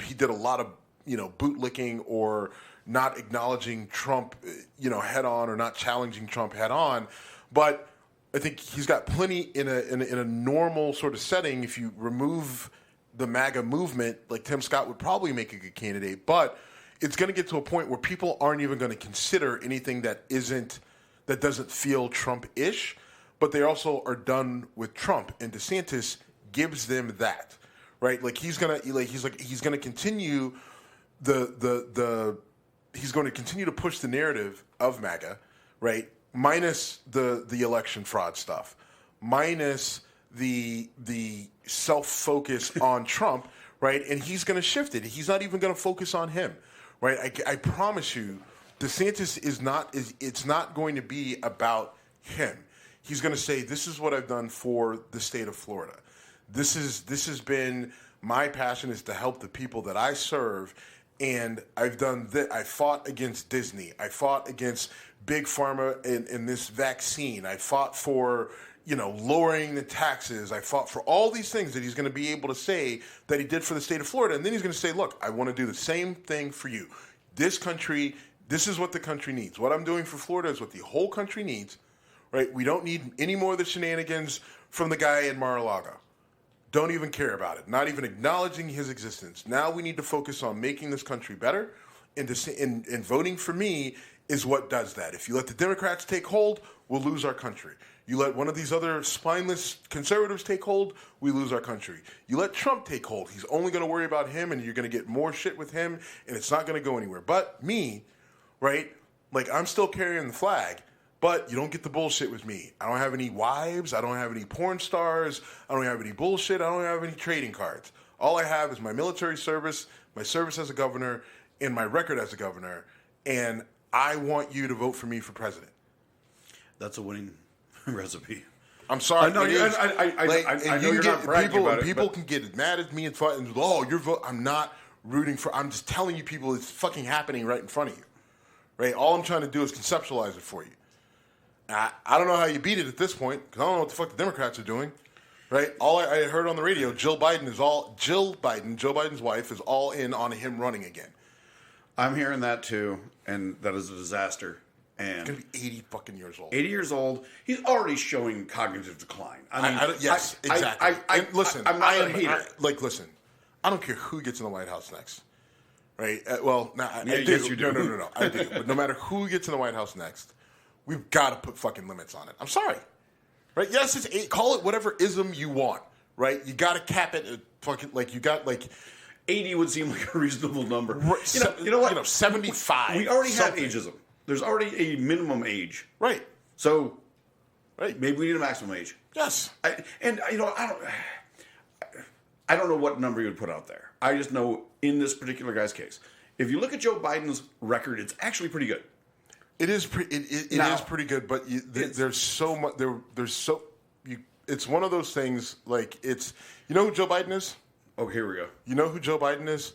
he did a lot of bootlicking or not acknowledging Trump, head on, or not challenging Trump head on, but I think he's got plenty in a normal sort of setting. If you remove the MAGA movement, like Tim Scott would probably make a good candidate, but it's going to get to a point where people aren't even going to consider anything that doesn't feel Trump-ish, but they also are done with Trump, and DeSantis gives them that, right? Like he's going to continue he's going to continue to push the narrative of MAGA, right? Minus the election fraud stuff, minus the self-focus on Trump, right? And he's going to shift it. He's not even going to focus on him, right? I promise you, DeSantis it's not going to be about him. He's going to say, this is what I've done for the state of Florida. This has been my passion, is to help the people that I serve. And I've done that. I fought against Disney. I fought against Big Pharma in this vaccine. I fought for, lowering the taxes. I fought for all these things that he's going to be able to say that he did for the state of Florida. And then he's going to say, look, I want to do the same thing for you. This is what the country needs. What I'm doing for Florida is what the whole country needs, right? We don't need any more of the shenanigans from the guy in Mar-a-Lago. Don't even care about it. Not even acknowledging his existence. Now we need to focus on making this country better, and voting for me is what does that. If you let the Democrats take hold, we'll lose our country. You let one of these other spineless conservatives take hold, we lose our country. You let Trump take hold, he's only going to worry about him, and you're going to get more shit with him, and it's not going to go anywhere. But me, right, like I'm still carrying the flag, but you don't get the bullshit with me. I don't have any wives. I don't have any porn stars. I don't have any bullshit. I don't have any trading cards. All I have is my military service, my service as a governor, and my record as a governor. And I want you to vote for me for president. That's a winning recipe. I'm sorry. I know you're not bragging about it. People can get mad at me and fight. And, you're voting. I'm not rooting for. I'm just telling you, people, it's fucking happening right in front of you. Right. All I'm trying to do is conceptualize it for you. I don't know how you beat it at this point, because I don't know what the fuck the Democrats are doing, right? All I heard on the radio, Joe Biden's wife, is all in on him running again. I'm hearing that too, and that is a disaster. And he's going to be 80 fucking years old. 80 years old. He's already showing cognitive decline. Yes, exactly. Listen, I'm not a hater. Listen, I don't care who gets in the White House next, right? I do. Yes, you do. No, I do. But no matter who gets in the White House next, we've got to put fucking limits on it. I'm sorry. Right? Yes, it's 8. Call it whatever ism you want. Right? You got to cap it at fucking, 80 would seem like a reasonable number. Right. You know what? 75. We already have ageism. There's already a minimum age. Right. So, right. Maybe we need a maximum age. Yes. I don't know what number you would put out there. I just know in this particular guy's case, if you look at Joe Biden's record, it's actually pretty good. It is pretty good, but there's so much. It's one of those things. Like you know who Joe Biden is? Oh, here we go. You know who Joe Biden is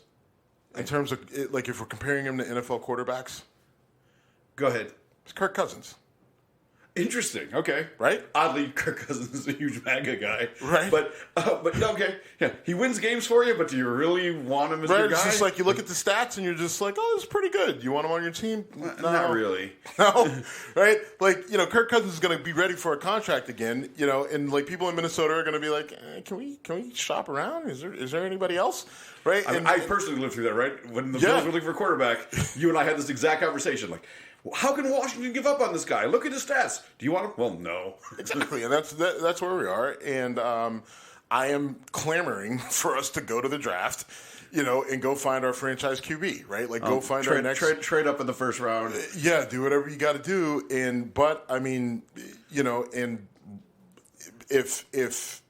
in terms of if we're comparing him to NFL quarterbacks. Go ahead. It's Kirk Cousins. Interesting. Okay. Right. Oddly, Kirk Cousins is a huge MAGA guy. Right. But okay. Yeah. He wins games for you, but do you really want him as your guy? It's just like you look at the stats and you're just like, oh, this is pretty good. You want him on your team? No. Not really. No. Right. Kirk Cousins is going to be ready for a contract again. And people in Minnesota are going to be like, can we shop around? Is there anybody else? Right. I personally lived through that. Right. When the Bills were looking for a quarterback, you and I had this exact conversation. Like, how can Washington give up on this guy? Look at his stats. Do you want him? Well, no. Exactly, and that's where we are. And I am clamoring for us to go to the draft, and go find our franchise QB, right? Like, go find our next trade up in the first round. Yeah, do whatever you got to do. But I mean, and if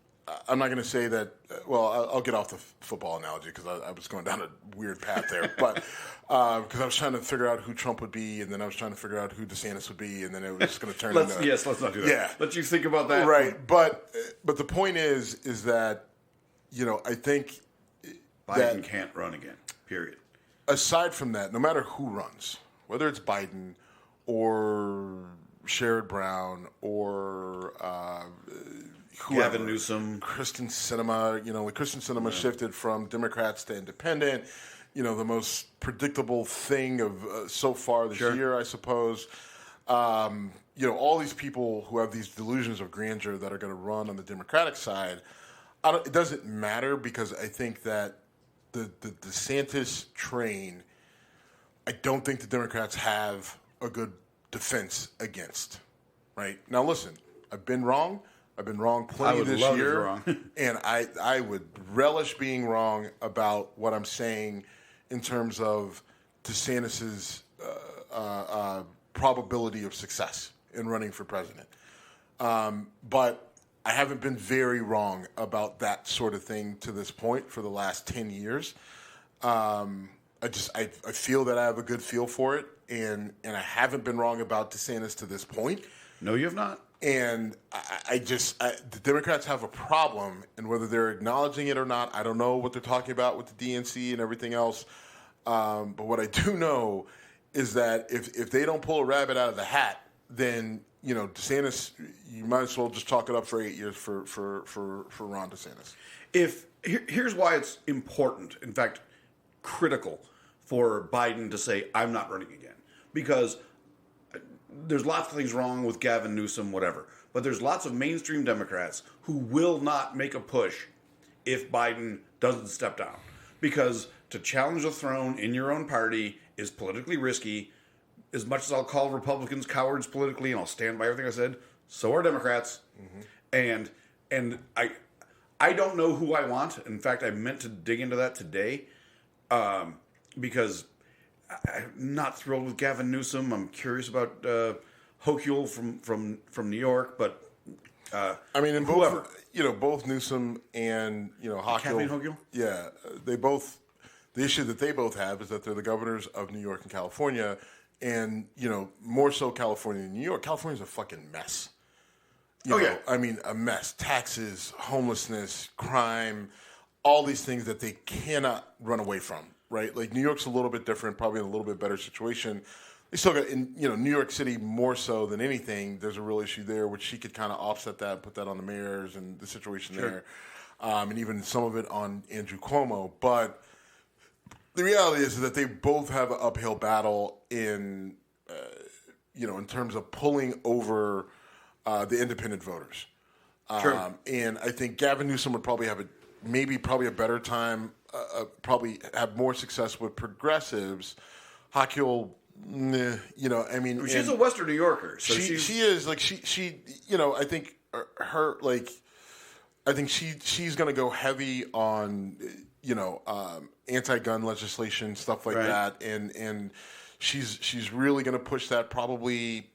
I'm not going to say that. Well, I'll get off the football analogy because I was going down a weird path there. But because I was trying to figure out who Trump would be, and then I was trying to figure out who DeSantis would be, and then it was going to turn into... Yes, let's not do that. Yeah. Let you think about that. Right. But the point is that, I think Biden can't run again, period. Aside from that, no matter who runs, whether it's Biden or Sherrod Brown or... whoever, Gavin Newsom, Kristen Sinema, Kristen Sinema shifted from Democrats to independent. The most predictable thing of so far this year, I suppose. All these people who have these delusions of grandeur that are going to run on the Democratic side, it doesn't matter because I think that the DeSantis train, I don't think the Democrats have a good defense against. Right? Now, listen, I've been wrong. I've been wrong plenty this year, and I would relish being wrong about what I'm saying in terms of DeSantis's probability of success in running for president. But I haven't been very wrong about that sort of thing to this point for the last 10 years. I feel that I have a good feel for it, and I haven't been wrong about DeSantis to this point. No, you have not. And the Democrats have a problem, and whether they're acknowledging it or not, I don't know what they're talking about with the DNC and everything else. But what I do know is that if they don't pull a rabbit out of the hat, then DeSantis, you might as well just chalk it up for 8 years for Ron DeSantis. Here's why it's important, in fact, critical for Biden to say I'm not running again, because there's lots of things wrong with Gavin Newsom, whatever. But there's lots of mainstream Democrats who will not make a push if Biden doesn't step down. Because to challenge the throne in your own party is politically risky. As much as I'll call Republicans cowards politically, and I'll stand by everything I said, so are Democrats. Mm-hmm. And I don't know who I want. In fact, I meant to dig into that today because... I'm not thrilled with Gavin Newsom. I'm curious about Hochul from New York, but whoever. Both Newsom and Hochul. Kathleen Hochul. Yeah, the issue that they both have is that they're the governors of New York and California, and more so California than New York. California's a fucking mess. A mess. Taxes, homelessness, crime, all these things that they cannot run away from. Right, like New York's a little bit different, probably in a little bit better situation. They still got in, New York City more so than anything. There's a real issue there, which she could kind of offset that, put that on the mayors and the situation there, and even some of it on Andrew Cuomo. But the reality is that they both have an uphill battle in terms of pulling over the independent voters. And I think Gavin Newsom would probably have probably a better time. Probably have more success with progressives. Hochul, she's a Western New Yorker. So she is like she. I think her I think she's going to go heavy on anti-gun legislation, stuff like that, and she's really going to push that. Probably,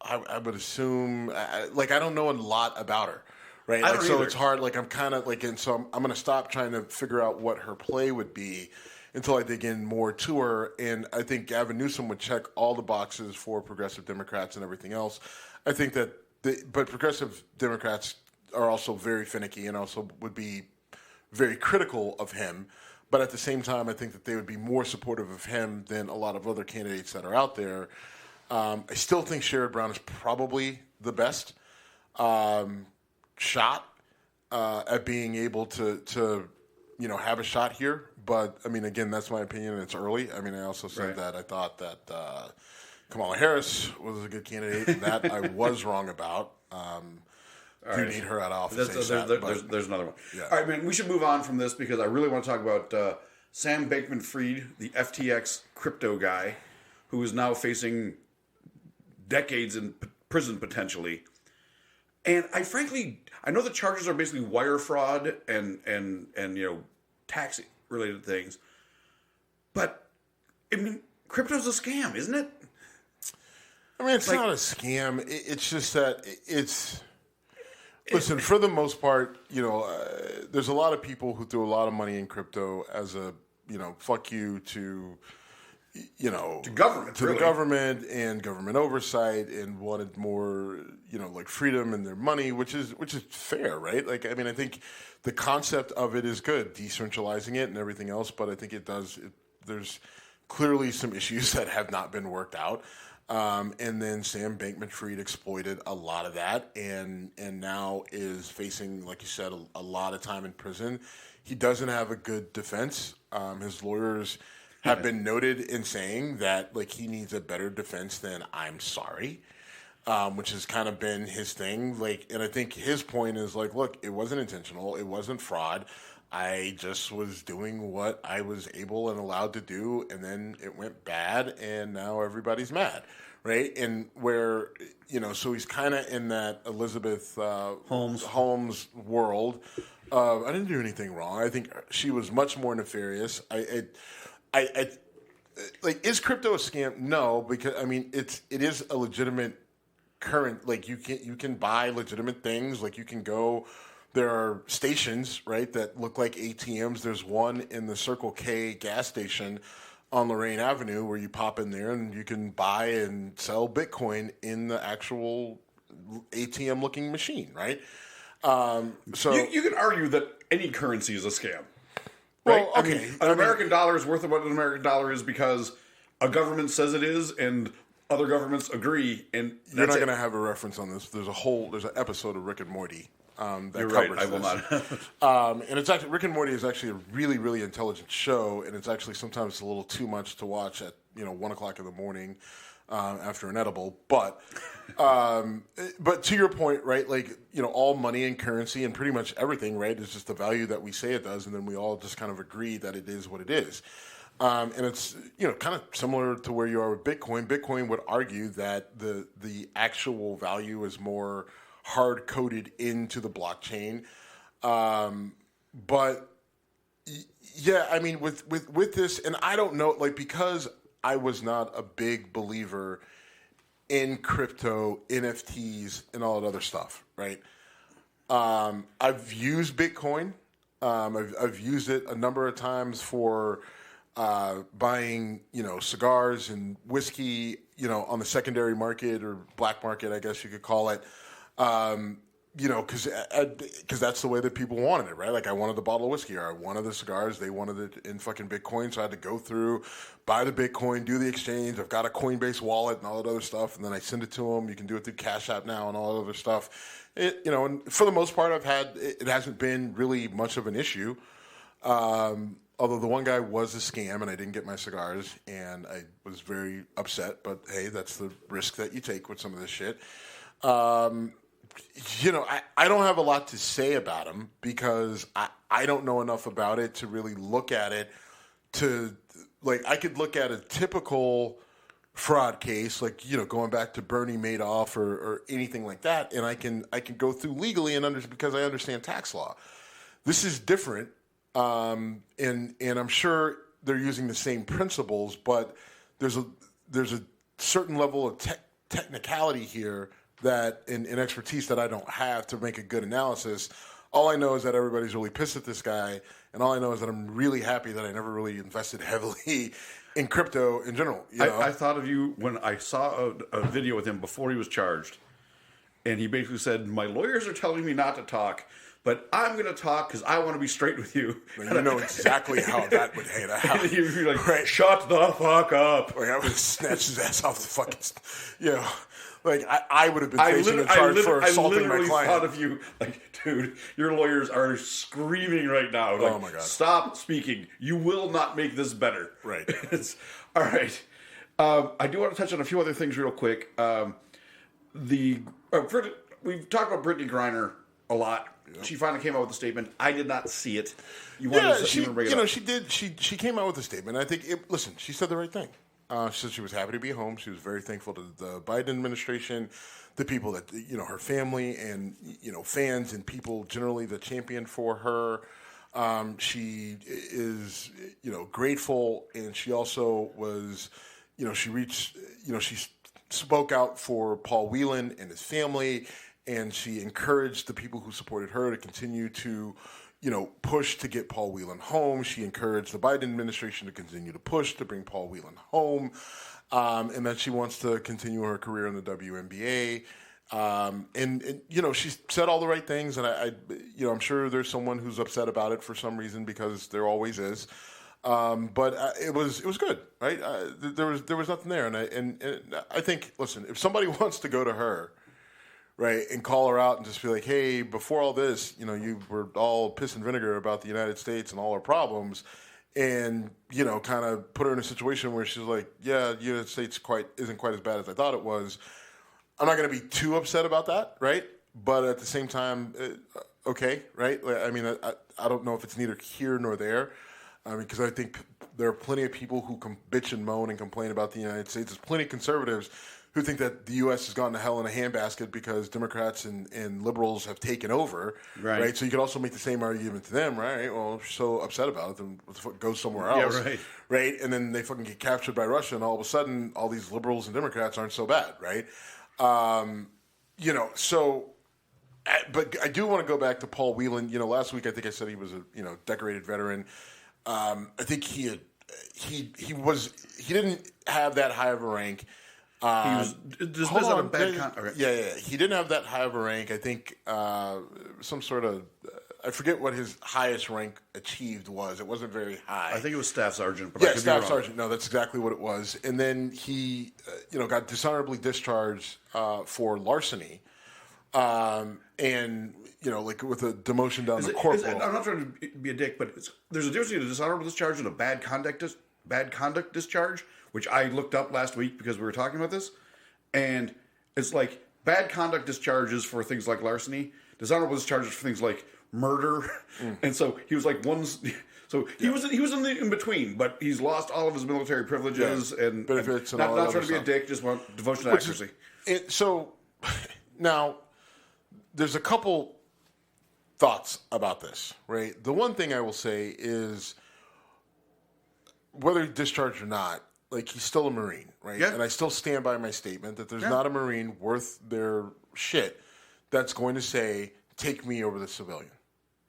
I would assume. I don't know a lot about her. Right, so it's hard. I'm kind of and so I'm going to stop trying to figure out what her play would be until I dig in more to her. And I think Gavin Newsom would check all the boxes for progressive Democrats and everything else. I think that, but progressive Democrats are also very finicky and also would be very critical of him. But at the same time, I think that they would be more supportive of him than a lot of other candidates that are out there. I still think Sherrod Brown is probably the best. Shot at being able to have a shot here, but again, that's my opinion. It's early. I also said that I thought that Kamala Harris was a good candidate, and that I was wrong about. Need her out of office. There's another one. Yeah. All right, man. We should move on from this because I really want to talk about Sam Bankman-Fried, the FTX crypto guy, who is now facing decades in prison potentially. And I I know the charges are basically wire fraud and tax related things, but I mean, crypto's a scam, isn't it? I mean, it's not a scam. It's just that it's. Listen, for the most part, there's a lot of people who threw a lot of money in crypto as a, fuck you to, to government, to the government and government oversight, and wanted more, like freedom in their money, which is fair, right? Like, I mean, I think the concept of it is good, decentralizing it and everything else, but I think there's clearly some issues that have not been worked out. And then Sam Bankman-Fried exploited a lot of that, and now is facing, like you said, a lot of time in prison. He doesn't have a good defense. His lawyers have been noted in saying that like he needs a better defense than "I'm sorry," which has kind of been his thing. Like, and I think his point is like, look, it wasn't intentional, it wasn't fraud. I just was doing what I was able and allowed to do, and then it went bad, and now everybody's mad, right? And where, so he's kind of in that Elizabeth Holmes world. I didn't do anything wrong. I think she was much more nefarious. I like, is crypto a scam? No, because I mean, it is a legitimate current. Like, you can buy legitimate things. Like, you can go. There are stations, right, that look like ATMs. There's one in the Circle K gas station on Lorraine Avenue where you pop in there and you can buy and sell Bitcoin in the actual ATM-looking machine, right? So you can argue that any currency is a scam, right? Well, okay. An American dollar is worth what an American dollar is because a government says it is, and other governments agree. And you're not going to have a reference on this. There's an episode of Rick and Morty. You're right. I will not. And it's actually Rick and Morty is actually a really, really intelligent show, and it's actually sometimes a little too much to watch at 1:00 in the morning after an edible. But to your point, right? Like, all money and currency and pretty much everything, right, is just the value that we say it does, and then we all just kind of agree that it is what it is. And it's kind of similar to where you are with Bitcoin. Bitcoin would argue that the actual value is more hard coded into the blockchain, but yeah, I mean, with this, and I don't know, like, because I was not a big believer in crypto, NFTs, and all that other stuff, right? I've used Bitcoin. I've used it a number of times for buying, cigars and whiskey, on the secondary market or black market, I guess you could call it. Because that's the way that people wanted it, right? Like, I wanted the bottle of whiskey, or I wanted the cigars. They wanted it in fucking Bitcoin, so I had to go through, buy the Bitcoin, do the exchange. I've got a Coinbase wallet and all that other stuff, and then I send it to them. You can do it through Cash App now and all that other stuff. And for the most part, it hasn't been really much of an issue. Although the one guy was a scam, and I didn't get my cigars, and I was very upset. But hey, that's the risk that you take with some of this shit. I don't have a lot to say about him because I don't know enough about it to really look at it I could look at a typical fraud case, like, going back to Bernie Madoff or anything like that, and I can go through legally because I understand tax law. This is different, and I'm sure they're using the same principles, but there's a certain level of technicality here that in expertise that I don't have to make a good analysis. All I know is that everybody's really pissed at this guy, and all I know is that I'm really happy that I never really invested heavily in crypto in general. I thought of you when I saw a video with him before he was charged, and he basically said, "My lawyers are telling me not to talk, but I'm going to talk because I want to be straight with you." Well, you know exactly how that would hate out. You'd be like, right. Shut the fuck up. Like, I would snatch his ass off the fucking, Like, I would have been facing a charge for assaulting my client. I literally thought of you, like, dude, your lawyers are screaming right now. Like, oh, my God. Stop speaking. You will not make this better. Right. All right. I do want to touch on a few other things real quick. We've talked about Brittany Griner a lot. Yep. She finally came out with a statement. I did not see it. She did. She came out with a statement. I think, listen, she said the right thing. She said she was happy to be home. She was very thankful to the Biden administration, the people that, her family and, fans and people generally that championed for her. She is, grateful, and she also was, she spoke out for Paul Whelan and his family, and she encouraged the people who supported her to continue to, push to get Paul Whelan home. She encouraged the Biden administration to continue to push to bring Paul Whelan home, and that she wants to continue her career in the WNBA. And she said all the right things, and I'm sure there's someone who's upset about it for some reason, because there always is. But it was good, right? There was nothing there, and I think, listen, if somebody wants to go to her, right, and call her out and just be like, hey, before all this, you were all piss and vinegar about the United States and all our problems, and kind of put her in a situation where she's like, yeah, the United States isn't quite as bad as I thought it was. I'm not going to be too upset about that, right? But at the same time, okay, right? I mean, I don't know if it's neither here nor there, because I think there are plenty of people who bitch and moan and complain about the United States. There's plenty of conservatives who think that the U.S. has gone to hell in a handbasket because Democrats and liberals have taken over, right? So you could also make the same argument to them, right? Well, if you're so upset about it, then go somewhere else, right? And then they fucking get captured by Russia, and all of a sudden, all these liberals and Democrats aren't so bad, right? But I do want to go back to Paul Whelan. Last week I think I said he was a decorated veteran. I think he didn't have that high of a rank. He was dismissed on a bad Yeah. He didn't have that high of a rank. I think some sort of I forget what his highest rank achieved was. It wasn't very high. I think it was staff sergeant. But yeah, staff sergeant. No, that's exactly what it was. And then he, got dishonorably discharged for larceny, and with a demotion down to corporal. I'm not trying to be a dick, but there's a difference between a dishonorable discharge and a bad conduct discharge, which I looked up last week because we were talking about this, and it's like bad conduct discharges for things like larceny, dishonorable discharges for things like murder, and so he was like So he was in the in between, but he's lost all of his military privileges and benefits, and not trying to be a dick, just want devotion to accuracy. So now there's a couple thoughts about this, right? The one thing I will say is whether he discharged or not, like, he's still a Marine, right? Yeah. And I still stand by my statement that there's not a Marine worth their shit that's going to say, take me over the civilian.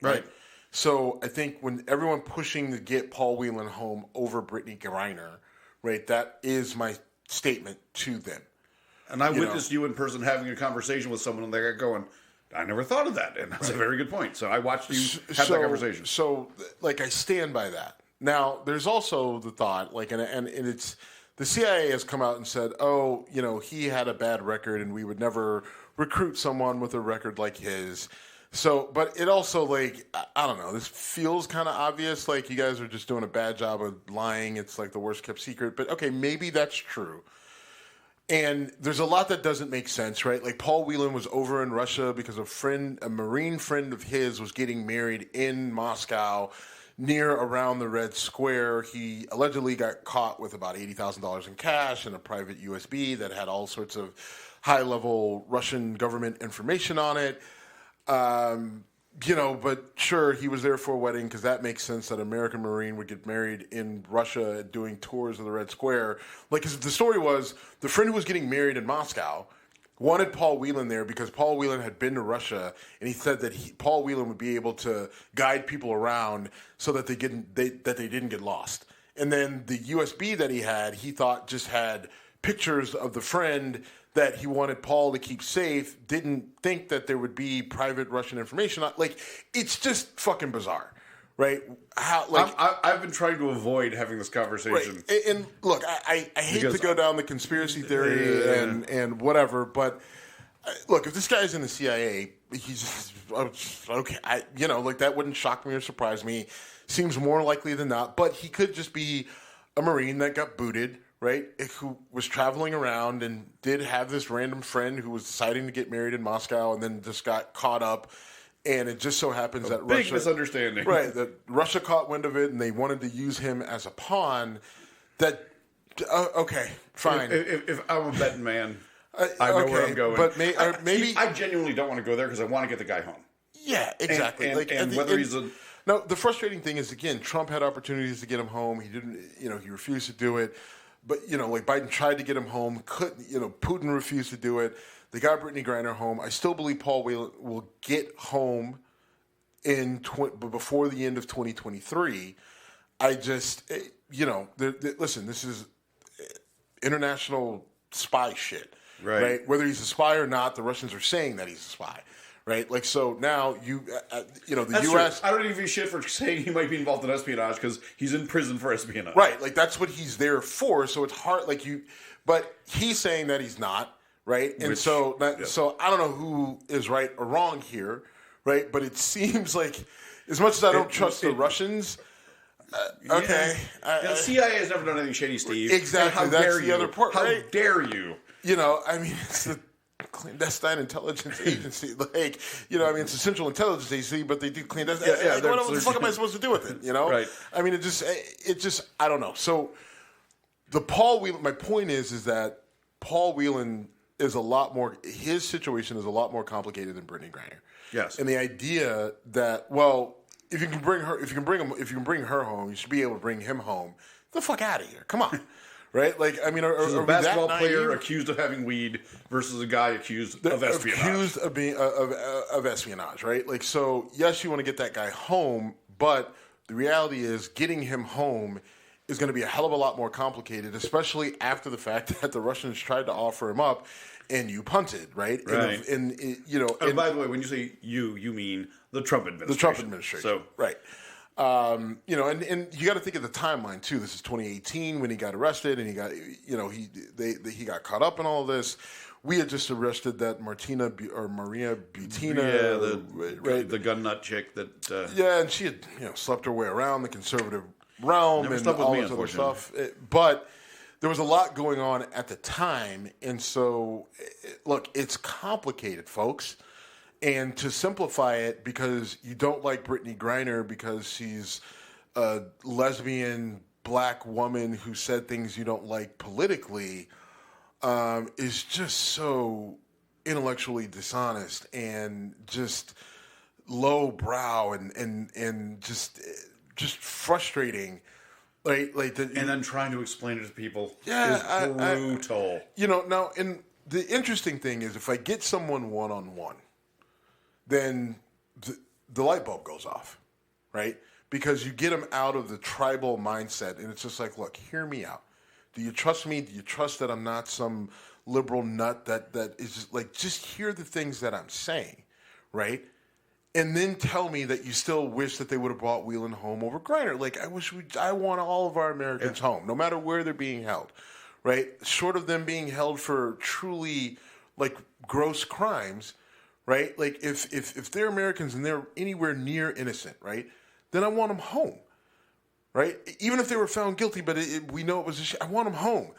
Right. So I think when everyone pushing to get Paul Whelan home over Brittany Griner, right, that is my statement to them. And I witnessed you in person having a conversation with someone, and they're going, I never thought of that. And that's a very good point. So I watched you have that conversation. So, like, I stand by that. Now, there's also the thought, like, and it's, the CIA has come out and said, he had a bad record and we would never recruit someone with a record like his. So, but it also, like, I don't know, this feels kind of obvious, like you guys are just doing a bad job of lying. It's like the worst kept secret. But, okay, maybe that's true. And there's a lot that doesn't make sense, right? Like, Paul Whelan was over in Russia because a Marine friend of his was getting married in Moscow near around the Red Square. He allegedly got caught with about $80,000 in cash and a private USB that had all sorts of high-level Russian government information on it. But sure, he was there for a wedding because that makes sense that an American Marine would get married in Russia doing tours of the Red Square. Like, 'cause the story was the friend who was getting married in Moscow wanted Paul Whelan there because Paul Whelan had been to Russia, and he said that Paul Whelan would be able to guide people around so that they didn't get lost. And then the USB that he thought just had pictures of the friend that he wanted Paul to keep safe, didn't think that there would be private Russian information. Like, it's just fucking bizarre, right? I've been trying to avoid having this conversation. Right. And look, I hate to go down the conspiracy theory and whatever, but look, if this guy's in the CIA, he's okay. That wouldn't shock me or surprise me. Seems more likely than not, but he could just be a Marine that got booted, right, who was traveling around and did have this random friend who was deciding to get married in Moscow and then just got caught up. And it just so happens that big misunderstanding. Right, that Russia caught wind of it and they wanted to use him as a pawn. That Okay, fine. If I'm a betting man, I know where I'm going. But maybe I genuinely don't want to go there because I want to get the guy home. Yeah, exactly. And whether he's a... No, the frustrating thing is, again, Trump had opportunities to get him home. He didn't, he refused to do it. But, Biden tried to get him home. Couldn't, Putin refused to do it. They got Brittany Griner home. I still believe Paul Whelan will get home before the end of 2023. I just, listen, this is international spy shit. Right? Whether he's a spy or not, the Russians are saying that he's a spy. Right, like so now the that's U.S. True. I don't give you shit for saying he might be involved in espionage because he's in prison for espionage. Right, like that's what he's there for. So it's hard, but he's saying that he's not. Right, and so I don't know who is right or wrong here. Right, but it seems like as much as I don't trust the Russians. Okay, the CIA has never done anything shady, Steve. Exactly, that's the other part. How dare you? It's the clandestine intelligence agency, it's a central intelligence agency, but they do clandestine. What the fuck am I supposed to do with it? Right. I mean, it just, I don't know. So the Paul Whelan, my point is that Paul Whelan is a lot more. His situation is a lot more complicated than Brittany Griner. Yes. And the idea that if you can bring her home, you should be able to bring him home. Get the fuck out of here! Come on. Right? Like, I mean, she's a basketball player accused of having weed versus a guy accused of espionage. Accused of being of espionage, right? Like, so yes, you want to get that guy home, but the reality is getting him home is going to be a hell of a lot more complicated, especially after the fact that the Russians tried to offer him up and you punted, right? Right. And by the way, when you say you mean the Trump administration. The Trump administration. So, right. And you got to think of the timeline too. This is 2018 when he got arrested, and he got, he got caught up in all of this. We had just arrested that Maria Butina, the gun nut chick that. And she had slept her way around the conservative realm Never and all this other stuff. But there was a lot going on at the time, and so look, it's complicated, folks. And to simplify it, because you don't like Brittany Griner because she's a lesbian black woman who said things you don't like politically, is just so intellectually dishonest and just lowbrow and just frustrating. And then trying to explain it to people is brutal. Now, and the interesting thing is if I get someone one-on-one, then the light bulb goes off, right? Because you get them out of the tribal mindset, and it's just like, look, hear me out. Do you trust me? Do you trust that I'm not some liberal nut that is just like, just hear the things that I'm saying, right? And then tell me that you still wish that they would have brought Whelan home over Griner. Like, I want all of our Americans home, no matter where they're being held, right? Short of them being held for truly, gross crimes, right? Like, if they're Americans and they're anywhere near innocent, right, then I want them home, right? Even if they were found guilty, but we know it was I want them home.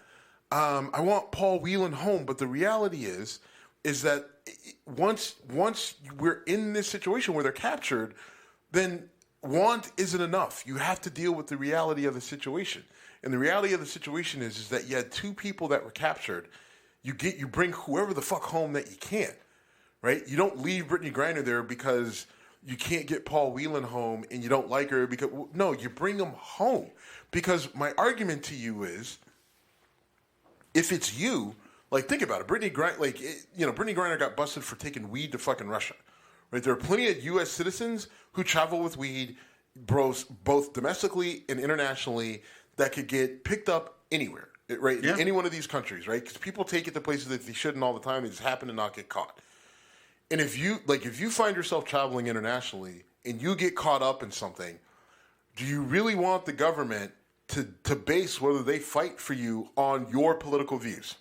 I want Paul Whelan home, but the reality is that once we're in this situation where they're captured, then want isn't enough. You have to deal with the reality of the situation. And the reality of the situation is that you had two people that were captured. You bring whoever the fuck home that you can. Right? You don't leave Brittany Griner there because you can't get Paul Whelan home and you don't like her. No, you bring him home. Because my argument to you is, if it's you, think about it. Brittany Griner got busted for taking weed to fucking Russia. Right? There are plenty of U.S. citizens who travel with weed, both domestically and internationally, that could get picked up anywhere. Right? Yeah. In any one of these countries, right? Because people take it to places that they shouldn't all the time. They just happen to not get caught. And if you find yourself traveling internationally and you get caught up in something, do you really want the government to base whether they fight for you on your political views?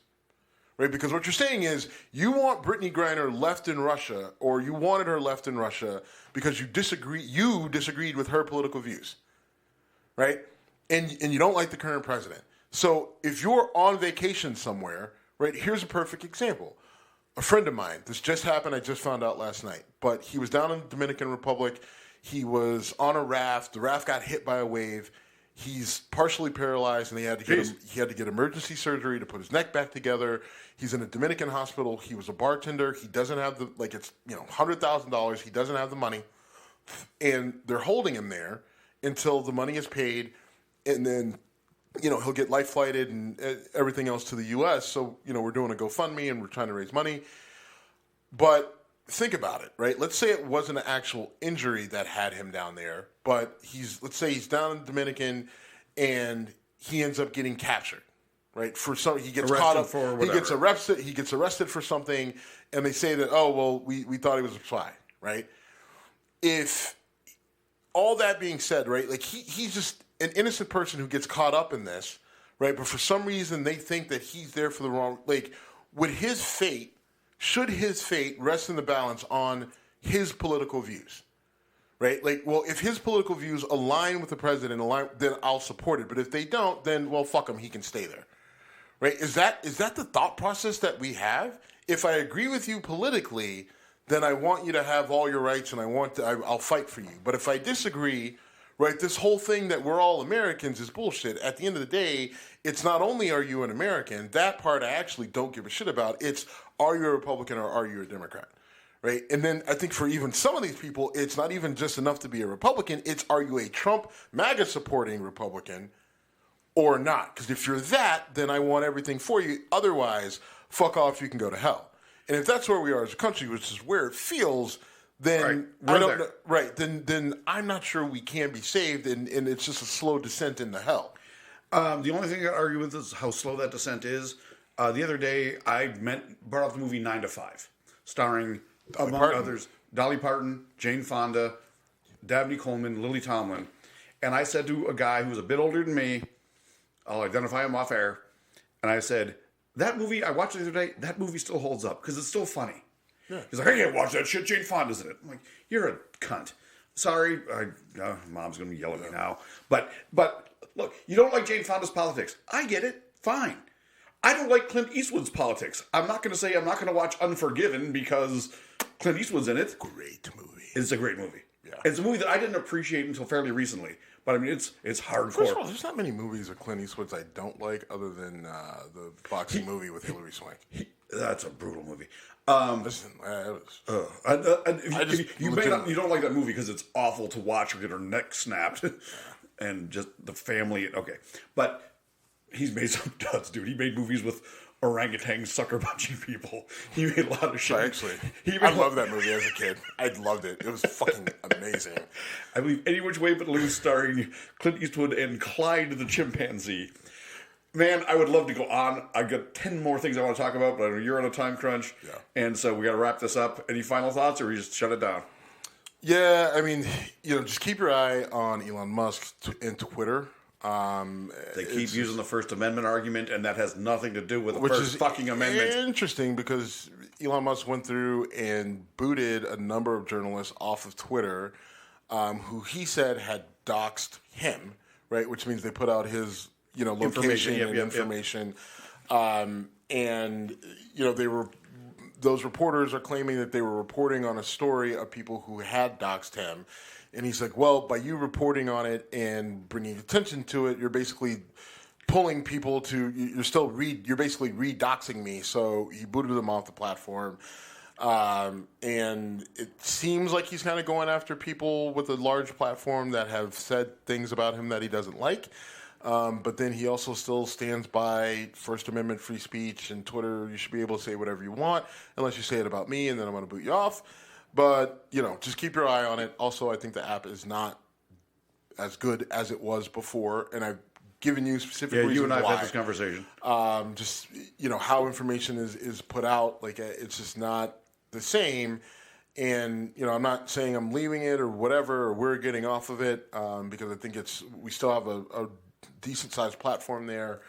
Right? Because what you're saying is you want Brittany Griner left in Russia, or you wanted her left in Russia because you disagreed with her political views. Right? And you don't like the current president. So if you're on vacation somewhere, right, here's a perfect example. A friend of mine, this just happened, I just found out last night, but he was down in the Dominican Republic. He was on a raft. The raft got hit by a wave. He's partially paralyzed, and he had to get emergency surgery to put his neck back together. He's in a Dominican hospital. He was a bartender. He doesn't have the it's $100,000. He doesn't have the money, and they're holding him there until the money is paid, and then he'll get life flighted and everything else to the U.S. So we're doing a GoFundMe and we're trying to raise money, but. Think about it, right? Let's say it wasn't an actual injury that had him down there, but let's say he's down in Dominican and he ends up getting captured, right? He gets caught up for whatever. He gets arrested for something, and they say that, oh, well, we thought he was a spy, right? If all that being said, right, like he's just an innocent person who gets caught up in this, right? But for some reason they think that he's there for the wrong, should his fate rest in the balance on his political views, right? If his political views align with the president, then I'll support it. But if they don't, then, well, fuck him. He can stay there, right? Is that the thought process that we have? If I agree with you politically, then I want you to have all your rights, and I'll fight for you. But if I disagree, right, this whole thing that we're all Americans is bullshit. At the end of the day, it's not only are you an American, that part I actually don't give a shit about. It's are you a Republican or are you a Democrat, right? And then I think for even some of these people, it's not even just enough to be a Republican. It's are you a Trump MAGA supporting Republican or not? Because if you're that, then I want everything for you. Otherwise, fuck off, you can go to hell. And if that's where we are as a country, which is where it feels, then then I'm not sure we can be saved, and it's just a slow descent into hell. The only thing I argue with is how slow that descent is. The other day, I brought up the movie 9 to 5, starring, among others, Dolly Parton, Jane Fonda, Dabney Coleman, Lily Tomlin. And I said to a guy who was a bit older than me, I'll identify him off air, and I said, that movie, I watched it the other day, that movie still holds up, because it's still funny. Yeah. He's like, I can't watch that shit, Jane Fonda's in it. I'm like, you're a cunt. Sorry, Mom's going to yell at me now. But look, you don't like Jane Fonda's politics. I get it. Fine. I don't like Clint Eastwood's politics. I'm not going to say I'm not going to watch Unforgiven because Clint Eastwood's in it. Great movie. It's a great movie. Yeah. It's a movie that I didn't appreciate until fairly recently. But I mean, it's hardcore. First of all, there's not many movies of Clint Eastwood's I don't like other than the boxing movie with Hilary Swank. That's a brutal movie. Listen, you don't like that movie because it's awful to watch her get her neck snapped and just the family. Okay. But he's made some duds, dude. He made movies with orangutans sucker punching people. He made a lot of shit. Actually, I loved that movie as a kid. I loved it. It was fucking amazing. I believe Any Which Way But Loose, starring Clint Eastwood and Clyde the chimpanzee. Man, I would love to go on. I've got 10 more things I want to talk about, but you're on a time crunch. Yeah. And so we got to wrap this up. Any final thoughts, or we just shut it down? Yeah, I mean, just keep your eye on Elon Musk and Twitter. They keep using the First Amendment argument, and that has nothing to do with the First fucking Amendment. Interesting, because Elon Musk went through and booted a number of journalists off of Twitter who he said had doxed him, right? Which means they put out his location and information. And those reporters are claiming that they were reporting on a story of people who had doxed him. And he's like, well, by you reporting on it and bringing attention to it, you're basically pulling people to, you're basically re-doxing me. So he booted them off the platform. And it seems like he's kind of going after people with a large platform that have said things about him that he doesn't like. But then he also still stands by First Amendment free speech and Twitter. You should be able to say whatever you want unless you say it about me, and then I'm going to boot you off. But, just keep your eye on it. Also, I think the app is not as good as it was before, and I've given you specific reasons why. You and I have had this conversation. Just, how information is put out, it's just not the same. And, I'm not saying I'm leaving it or whatever, or we're getting off of it, because I think we still have a decent-sized platform there,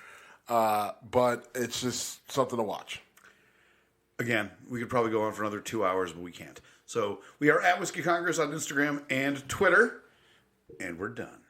but it's just something to watch. Again, we could probably go on for another 2 hours, but we can't. So we are at Whiskey Congress on Instagram and Twitter, and we're done.